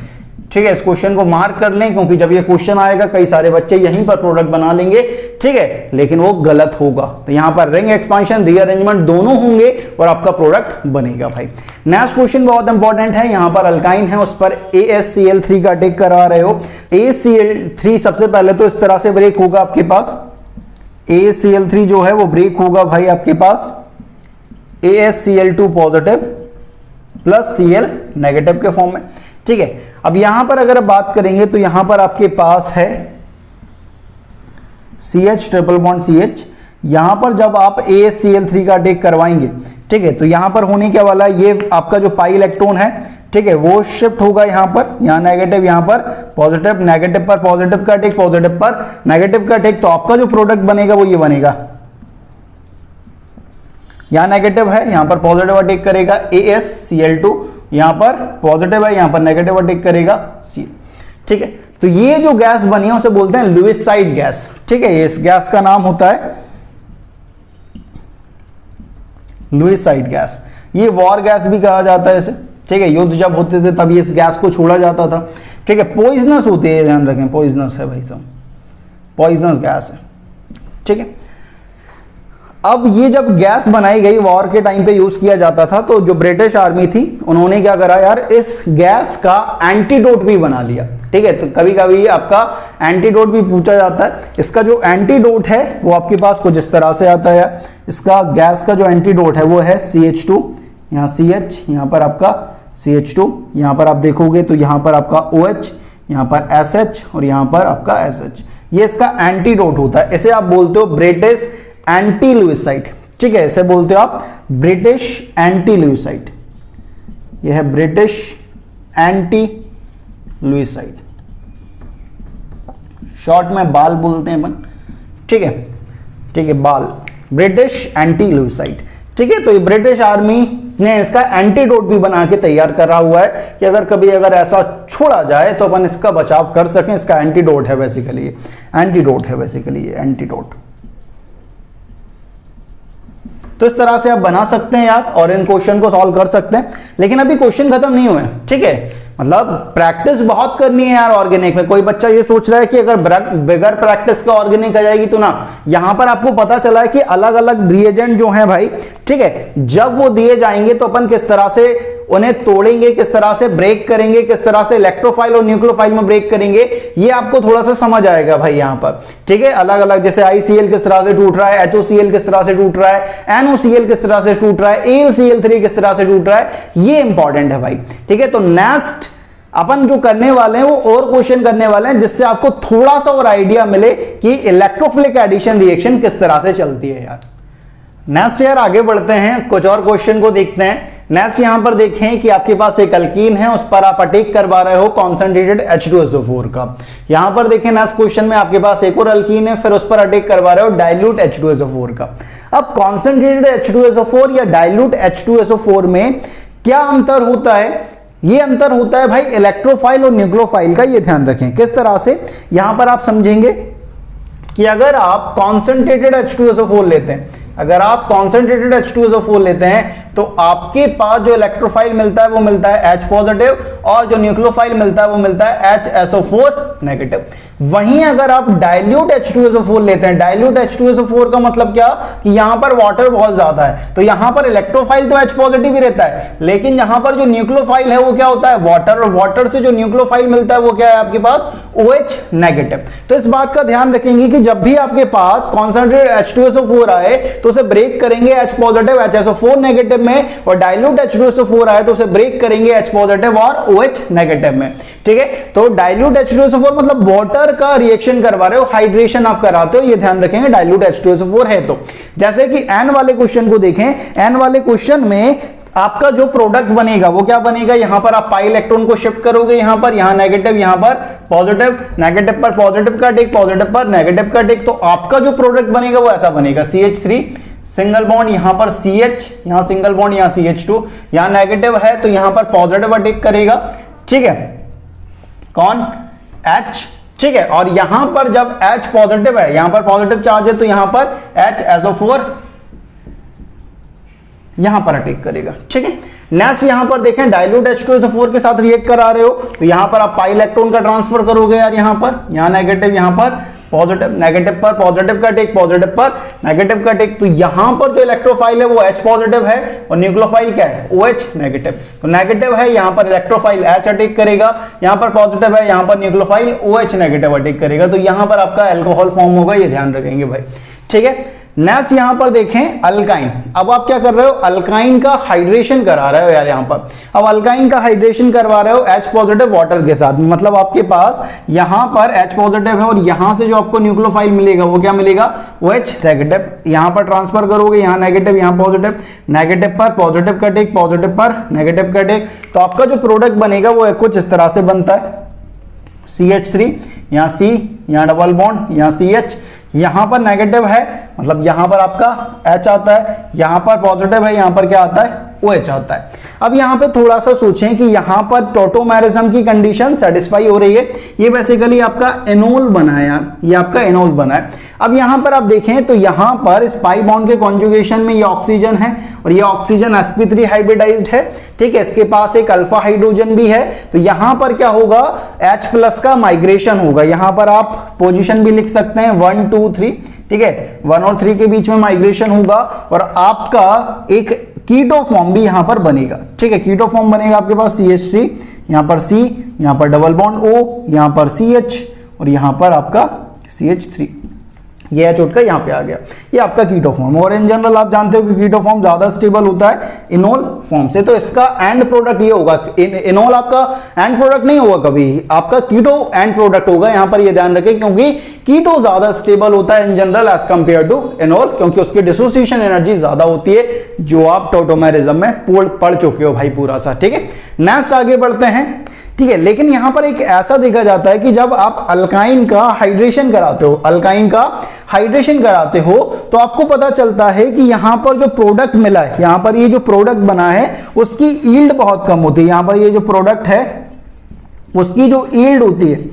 ठीक है। इस क्वेश्चन को मार्क कर लें, क्योंकि जब ये क्वेश्चन आएगा कई सारे बच्चे यहीं पर प्रोडक्ट बना लेंगे, ठीक है, लेकिन वो गलत होगा। तो यहां पर रिंग एक्सपांशन रीअरेंजमेंट दोनों होंगे और आपका प्रोडक्ट बनेगा भाई। नेक्स्ट क्वेश्चन बहुत इंपॉर्टेंट है, यहां पर अल्काइन है, उस पर AsCl3 का अटैक करा रहे हो। AsCl3 सबसे पहले तो इस तरह से ब्रेक होगा आपके पास, AsCl3 जो है वो ब्रेक होगा भाई आपके पास AsCl2 positive plus Cl negative के फॉर्म में, ठीक है। अब यहां पर अगर आप बात करेंगे तो यहां पर आपके पास है CH ट्रिपल बॉन्ड CH, यहां पर जब आप AsCl3 का अटैक करवाएंगे, ठीक है, तो यहां पर होने क्या वाला, ये आपका जो पाई इलेक्ट्रॉन है, ठीक है, वो शिफ्ट होगा यहां पर, यहां नेगेटिव, यहां पर पॉजिटिव, नेगेटिव पर पॉजिटिव का अटैक, पॉजिटिव पर नेगेटिव का अटैक, तो आपका जो प्रोडक्ट बनेगा वो ये बनेगा, यहां नेगेटिव है, यहां पर पॉजिटिव अटैक करेगा AsCl2, यहां पर पॉजिटिव है, यहां पर नेगेटिव अटैक करेगा Cl, ठीक है। तो ये जो गैस बनी है उसे बोलते हैं लुईसाइड गैस, ठीक है, इस गैस का नाम होता है लुईसाइड गैस। ये वॉर गैस भी कहा जाता है इसे, ठीक है, युद्ध जब होते थे तब इस गैस को छोड़ा जाता था, ठीक है। पॉइजनस होती है, ध्यान रखें, पॉइजनस है भाई साहब, पॉइजनस गैस है, ठीक है। अब ये जब गैस बनाई गई वॉर के टाइम पे यूज किया जाता था, तो जो ब्रिटिश आर्मी थी उन्होंने क्या करा यार, इस गैस का एंटीडोट भी बना लिया, ठीक है। तो कभी कभी आपका एंटीडोट भी पूछा जाता है, इसका जो एंटीडोट है वो आपके पास कुछ इस तरह से आता है। इसका गैस का जो एंटीडोट है वो है CH2, यहाँ CH, यहाँ पर आपका CH2, यहाँ पर आप देखोगे तो यहाँ पर आपका OH, यहाँ पर SH और यहाँ पर आपका SH, ये इसका एंटीडोट होता है। इसे आप बोलते हो ब्रिटिश एंटी लुईसाइड, ठीक है, इसे बोलते हो आप ब्रिटिश एंटी लुईसाइड, यह है ब्रिटिश एंटी लुईसाइड, शॉर्ट में बाल बोलते हैं अपन, ठीक है, ठीक है, बाल, ब्रिटिश एंटी लुईसाइड, ठीक है। तो ये ब्रिटिश आर्मी ने इसका एंटीडोट भी बना के तैयार करा हुआ है कि अगर कभी अगर ऐसा छोड़ा जाए तो अपन इसका बचाव कर सकें। इसका एंटीडोट है बेसिकली, एंटीडोट है बेसिकली, एंटीडोट। तो इस तरह से आप बना सकते हैं यार, और इन क्वेश्चन को सॉल्व कर सकते हैं। लेकिन अभी क्वेश्चन खत्म नहीं हुए, ठीक है, मतलब प्रैक्टिस बहुत करनी है यार ऑर्गेनिक में। कोई बच्चा ये सोच रहा है कि अगर बगैर प्रैक्टिस का ऑर्गेनिक आ जाएगी तो ना, यहां पर आपको पता चला है कि अलग अलग रिएजेंट जो हैं भाई, ठीक है, जब वो दिए जाएंगे तो अपन किस तरह से उन्हें तोड़ेंगे, किस तरह से ब्रेक करेंगे, किस तरह से इलेक्ट्रोफाइल और न्यूक्लियोफाइल में ब्रेक करेंगे, ये आपको थोड़ा सा समझ आएगा भाई यहां पर, ठीक है। अलग अलग जैसे ICl किस तरह से टूट रहा है, HOCl किस तरह से टूट रहा है, NOCl किस तरह से टूट रहा है, AlCl3 किस तरह से टूट रहा है, ये इंपॉर्टेंट है भाई, ठीक है। तो नेक्स्ट अपन जो करने वाले हैं वो और क्वेश्चन करने वाले हैं जिससे आपको थोड़ा सा और आइडिया मिले कि इलेक्ट्रोफिलिक एडिशन रिएक्शन किस तरह से चलती है यार। नेक्स्ट यार आगे बढ़ते हैं, कुछ और क्वेश्चन को देखते हैं। नेक्स्ट यहां पर देखें कि आपके पास एक अल्कीन है, उस पर आप अटैक करवा रहे हो कॉन्सेंट्रेटेड H2SO4 का। यहां पर देखें नेक्स्ट क्वेश्चन में आपके पास एक और अल्कीन है, फिर उस पर अटैक करवा रहे हो डाइल्यूट H2SO4 का। अब कॉन्सेंट्रेटेड H2SO4 या डाइल्यूट H2SO4 में क्या अंतर होता है? ये अंतर होता है भाई इलेक्ट्रोफाइल और न्यूक्लियोफाइल का। ये ध्यान रखें किस तरह से, यहां पर आप समझेंगे कि अगर आप कॉन्सेंट्रेटेड H2SO4 लेते हैं, अगर आप कॉन्सेंट्रेटेड H2SO4 लेते हैं तो आपके पास जो इलेक्ट्रोफाइल मिलता है वो मिलता है H पॉजिटिव, और जो न्यूक्लियोफाइल मिलता है वो मिलता है HSO4 नेगेटिव। वहीं अगर आप डाइल्यूट H2SO4 लेते हैं, डाइल्यूट H2SO4 का मतलब क्या कि यहां पर वाटर बहुत ज्यादा है, तो यहां पर इलेक्ट्रोफाइल तो H पॉजिटिव ही रहता है, लेकिन यहां पर जो न्यूक्लियोफाइल है वो क्या होता है वाटर, और वाटर से जो न्यूक्लियोफाइल मिलता है वो क्या है आपके पास OH नेगेटिव। तो इस बात का ध्यान रखेंगे कि जब भी आपके पास कॉन्सेंट्रेटेड H2SO4 आए तो उसे ब्रेक करेंगे H पॉजिटिव HSO4 नेगेटिव में, और डाइल्यूट H2SO4 आए तो उसे ब्रेक करेंगे H पॉजिटिव और OH नेगेटिव में, ठीक है। तो डाइल्यूट H2SO4 मतलब वाटर का रिएक्शन करवा रहे हो, हाइड्रेशन आप कराते हो, ये ध्यान रखेंगे डाइल्यूट H2SO4 है। तो जैसे कि N वाले क्वेश्चन को देखें, N वाले क्वेश्चन में आपका जो प्रोडक्ट बनेगा वो क्या बनेगा, यहां पर आप पाई इलेक्ट्रॉन को शिफ्ट करोगे, यहां नेगेटिव, यहां पर पॉजिटिव, नेगेटिव पर पॉजिटिव का टिक, पॉजिटिव पर नेगेटिव का टिक, तो आपका जो प्रोडक्ट बनेगा वो ऐसा बनेगा CH3 सिंगल बॉन्ड, यहां पर CH, यहां सिंगल बॉन्ड, यहां CH2, यहां नेगेटिव है तो यहां पर पॉजिटिव अटैक करेगा, ठीक है, कौन, H, ठीक है, और यहां पर जब H पॉजिटिव है, यहां पर पॉजिटिव चार्ज है तो यहां पर HSO4 यहां पर अटैक करेगा, ठीक है। नेक्स्ट यहां पर देखें डाइल्यूट H2SO4 के साथ रिएक्ट करा रहे हो तो यहां पर आप पाई इलेक्ट्रॉन का ट्रांसफर करोगे यार, यहां नेगेटिव, यहां पर पॉजिटिव, नेगेटिव पर पॉजिटिव का टेक, पॉजिटिव पर नेगेटिव का टेक, तो यहां पर जो इलेक्ट्रोफाइल है वो H पॉजिटिव है और न्यूक्लियोफाइल क्या है, OH नेगेटिव, तो नेगेटिव है यहां पर इलेक्ट्रोफाइल H अटैक करेगा, यहां पर पॉजिटिव है यहां पर न्यूक्लियोफाइल OH नेगेटिव अटैक करेगा, तो यहां पर आपका अल्कोहल फॉर्म होगा, ये ध्यान रखेंगे भाई, ठीक है। नेक्स्ट यहां पर देखें अल्काइन, अब आप क्या कर रहे हो, अल्काइन का हाइड्रेशन करा रहे हो यार, यहां पर अब अल्काइन का हाइड्रेशन करवा रहे हो H पॉजिटिव वाटर के साथ, मतलब आपके पास यहां पर H पॉजिटिव है और यहां से जो आपको न्यूक्लियोफाइल मिलेगा वो क्या मिलेगा, OH नेगेटिव, यहां पर ट्रांसफर करोगे, यहां नेगेटिव, यहां पॉजिटिव, नेगेटिव पर पॉजिटिव का टेक, पॉजिटिव पर नेगेटिव का टेक, तो आपका जो प्रोडक्ट बनेगा वो कुछ इस तरह से बनता है, CH3, यहां C, यहां डबल बॉन्ड, यहां CH, यहां पर नेगेटिव है मतलब यहां पर आपका H आता है, यहां पर पॉजिटिव है, यहां पर क्या आता है, OH आता है। अब यहां पे थोड़ा सा सोचें कि यहां पर टॉटोमेरिज्म की कंडीशन सेटिस्फाई हो रही है, ये बेसिकली आपका एनोल बना है यार, ये आपका एनोल बना है। अब यहां पर आप देखें तो यहां पर इस पाई बॉन्ड के कॉन्जुगेशन में ये ऑक्सीजन है और ये ऑक्सीजन sp3 हाइब्रिडाइज्ड है, ठीक है, इसके पास एक अल्फा हाइड्रोजन भी है, तो यहां पर क्या होगा, H प्लस का माइग्रेशन होगा, यहां पर आप पोजीशन भी लिख सकते हैं 1 2 3, ठीक है, 1 और 3 के बीच में माइग्रेशन होगा और आपका एक कीटो फॉर्म भी यहां पर बनेगा, ठीक है, कीटो फॉर्म बनेगा आपके पास CH3, यहां पर C, यहां पर डबल बॉन्ड O, यहां पर CH और यहां पर आपका CH3, ये H उठकर यहां पे आ गया, ये आपका कीटो फॉर्म। और इन जनरल आप जानते हो कि कीटो फॉर्म ज्यादा स्टेबल होता है इनोल फॉर्म से, तो इसका एंड प्रोडक्ट ये होगा, इनोल आपका एंड प्रोडक्ट नहीं होगा कभी, आपका कीटो एंड प्रोडक्ट होगा, यहां पर ये ध्यान रखें, क्योंकि कीटो ज्यादा स्टेबल होता है in general as compare to enol, क्योंकि उसकी डिसोसिएशन एनर्जी ज्यादा होती है, जो आप टॉटोमेरिज्म में पढ़ चुके हो भाई पूरा सा, ठीक है। नेक्स्ट आगे बढ़ते हैं, ठीक है, लेकिन यहां पर एक ऐसा देखा जाता है कि जब आप अल्काइन का हाइड्रेशन कराते हो, अल्काइन का हाइड्रेशन कराते हो तो आपको पता चलता है कि यहां पर जो प्रोडक्ट मिला है, यहां पर ये जो प्रोडक्ट बना है उसकी यील्ड बहुत कम होती है, यहां पर ये जो प्रोडक्ट है उसकी जो यील्ड होती है,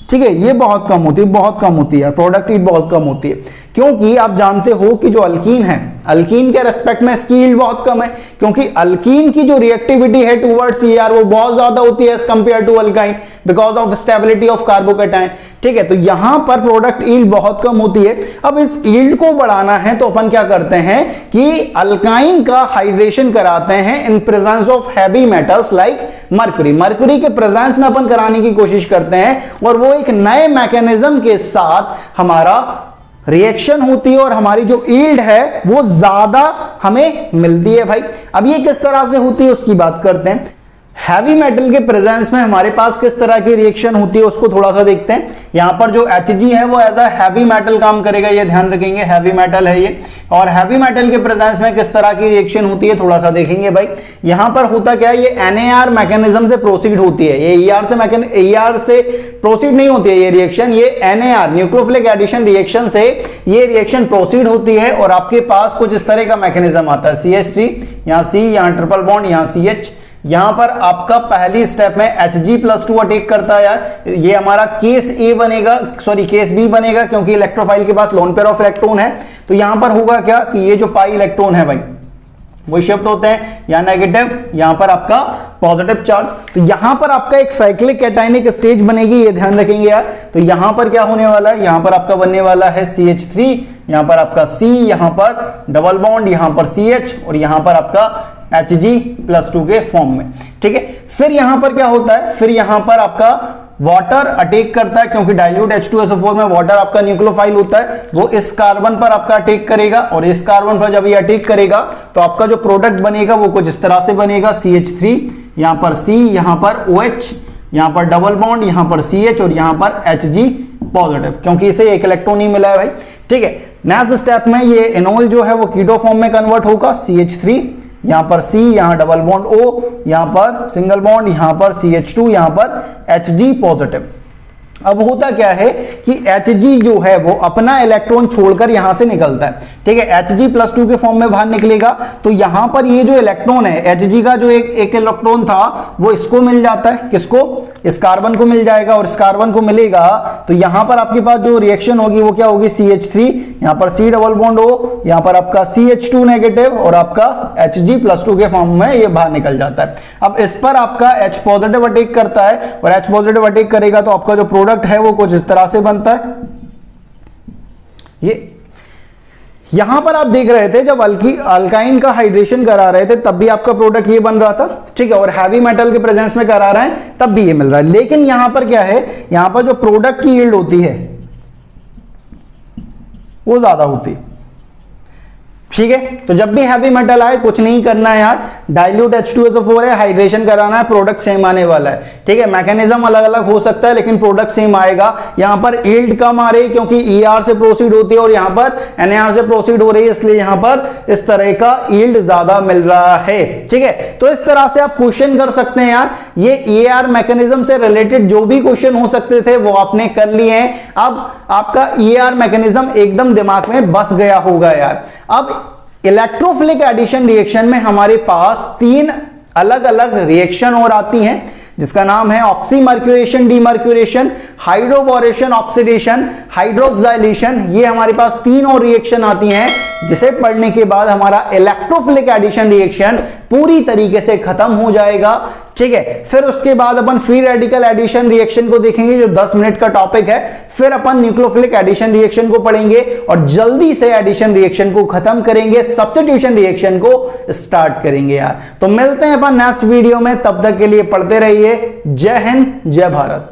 ठीक है, ये बहुत कम होती है, बहुत कम होती है, प्रोडक्ट यील्ड बहुत कम होती है, क्योंकि आप जानते हो कि जो अल्कीन है, अल्कीन के रेस्पेक्ट में इसकी यील्ड बहुत कम है, क्योंकि अल्कीन की जो रिएक्टिविटी है टुवर्ड्स CR वो बहुत ज्यादा होती है as compare to alkyne, because of stability of carbocation, ठीक है, तो यहां पर प्रोडक्ट यील्ड बहुत कम होती है। अब इस यील्ड को बढ़ाना है तो अपन क्या करते हैं कि अल्काइन का हाइड्रेशन कराते हैं in presence of heavy metals like mercury, mercury के प्रेजेंस में अपन कराने की कोशिश करते हैं और वो एक नए मैकेनिज्म के साथ हमारा रिएक्शन होती है और हमारी जो यील्ड है वो ज्यादा हमें मिलती है भाई। अब ये किस तरह से होती है उसकी बात करते हैं। हैवी मेटल के प्रेजेंस में हमारे पास किस तरह की रिएक्शन होती है उसको थोड़ा सा देखते हैं। यहां पर जो Hg है वो एज अ हैवी मेटल काम करेगा, ये ध्यान रखेंगे, हैवी मेटल है ये, और हैवी मेटल के प्रेजेंस में किस तरह की रिएक्शन होती है थोड़ा सा देखेंगे भाई। यहां पर होता क्या है, ये NAR मैकेनिज्म से प्रोसीड होती है, ये ER से प्रोसीड नहीं होती है ये रिएक्शन, ये NAR न्यूक्लियोफिलिक एडिशन रिएक्शन से ये रिएक्शन प्रोसीड होती है और आपके पास कुछ इस तरह का मैकेनिज्म आता है, CH3, यहां C, यहां ट्रिपल बॉन्ड, यहां CH, यहां पर आपका पहली स्टेप में Hg+2 अटैक करता है यार, ये हमारा केस ए बनेगा, सॉरी केस बी बनेगा, क्योंकि इलेक्ट्रोफाइल के पास लोन पेयर ऑफ इलेक्ट्रॉन है। तो यहां पर होगा क्या कि ये जो पाई इलेक्ट्रॉन है भाई वो शिफ्ट होते हैं, यहां नेगेटिव, यहां पर आपका पॉजिटिव चार्ज, तो यहां पर आपका एक साइक्लिक कैटायनिक स्टेज बनेगी, ये ध्यान रखेंगे यार। तो यहां पर क्या होने वाला है, यहां पर आपका बनने वाला है CH3, यहां पर आपका C, यहां पर डबल बॉन्ड, यहां पर CH और यहां पर आपका Hg+2 के फॉर्म में, ठीक है। फिर यहां पर क्या होता है, फिर यहां पर आपका वाटर अटैक करता है, क्योंकि डाइल्यूट H2SO4 में वाटर आपका न्यूक्लियोफाइल होता है, वो इस कार्बन पर आपका अटैक करेगा और इस कार्बन पर जब ये अटैक करेगा तो आपका जो प्रोडक्ट बनेगा वो कुछ इस तरह से बनेगा, CH3, यहां पर C, यहां पर OH, यहां पर डबल बॉन्ड, यहां पर CH और यहां पर Hg पॉजिटिव, क्योंकि इसे एक इलेक्ट्रॉन ही मिला है भाई, ठीक है। नेक्स्ट स्टेप में ये एनोल जो है वो कीटो फॉर्म में कन्वर्ट होगा, CH3, यहां पर C, यहां डबल बॉन्ड O, यहां पर सिंगल बॉन्ड, यहां पर CH2, यहां पर Hg पॉजिटिव। अब होता क्या है कि Hg जो है वो अपना इलेक्ट्रॉन छोड़कर यहां से निकलता है, ठीक है, Hg+2 के फॉर्म में बाहर निकलेगा। तो यहां पर ये जो इलेक्ट्रॉन है Hg का जो एक इलेक्ट्रॉन था वो इसको मिल जाता है, किसको, इस कार्बन को मिल जाएगा, और इस कार्बन को मिलेगा तो यहां पर आपके पास जो रिएक्शन होगी वो क्या होगी, CH3, यहां पर C डबल बॉन्ड O, यहां पर आपका CH2 नेगेटिव और आपका Hg+2 के फॉर्म में ये बाहर निकल जाता है। अब इस पर आपका H पॉजिटिव अटैक करता है, और H पॉजिटिव अटैक करेगा तो आपका जो प्रोडक्ट है वो कुछ इस तरह से बनता है। ये यहां पर आप देख रहे थे जब अल्काइन का हाइड्रेशन करा रहे थे तब भी आपका प्रोडक्ट ये बन रहा था, ठीक है, और हैवी मेटल के प्रेजेंस में करा रहे हैं तब भी ये मिल रहा है। लेकिन यहां पर क्या है, यहां पर जो प्रोडक्ट की यील्ड होती है वो ज्यादा होती है, ठीक है। तो जब भी हैवी मेटल आए कुछ नहीं करना है यार, डाइल्यूट H2SO4 है, हाइड्रेशन कराना है, प्रोडक्ट सेम आने वाला है, ठीक है। मैकेनिज्म अलग अलग हो सकता है लेकिन प्रोडक्ट सेम आएगा। यहां पर यील्ड कम आ रही है क्योंकि ER से प्रोसीड होती है और यहां पर NAR से प्रोसीड हो रही है, इसलिए यहां पर इस तरह का यील्ड ज्यादा मिल रहा है, ठीक है। तो इस तरह से आप क्वेश्चन कर सकते हैं यार। ये ER मैकेनिज्म से रिलेटेड जो भी क्वेश्चन हो सकते थे वो आपने कर लिए हैं। अब आपका ER मैकेनिज्म एकदम दिमाग में बस गया होगा यार। अब इलेक्ट्रोफिलिक एडिशन रिएक्शन में हमारे पास 3 अलग अलग रिएक्शन और आती हैं, जिसका नाम है ऑक्सीमर्क्यूरेशन, डीमर्क्यूरेशन, हाइड्रोबोरेशन, ऑक्सीडेशन, हाइड्रोक्साइलेशन। ये हमारे पास 3 और रिएक्शन आती हैं, जिसे पढ़ने के बाद हमारा इलेक्ट्रोफिलिक एडिशन रिएक्शन पूरी तरीके से खत्म हो जाएगा, ठीक है। फिर उसके बाद अपन फ्री रेडिकल एडिशन रिएक्शन को देखेंगे जो 10 मिनट का टॉपिक है। फिर अपन न्यूक्लियोफिलिक एडिशन रिएक्शन को पढ़ेंगे और जल्दी से एडिशन रिएक्शन को खत्म करेंगे, सब्स्टिट्यूशन रिएक्शन को स्टार्ट करेंगे यार। तो मिलते हैं अपन नेक्स्ट वीडियो में, तब तक के लिए पढ़ते रहिए। जय हिंद, जय भारत।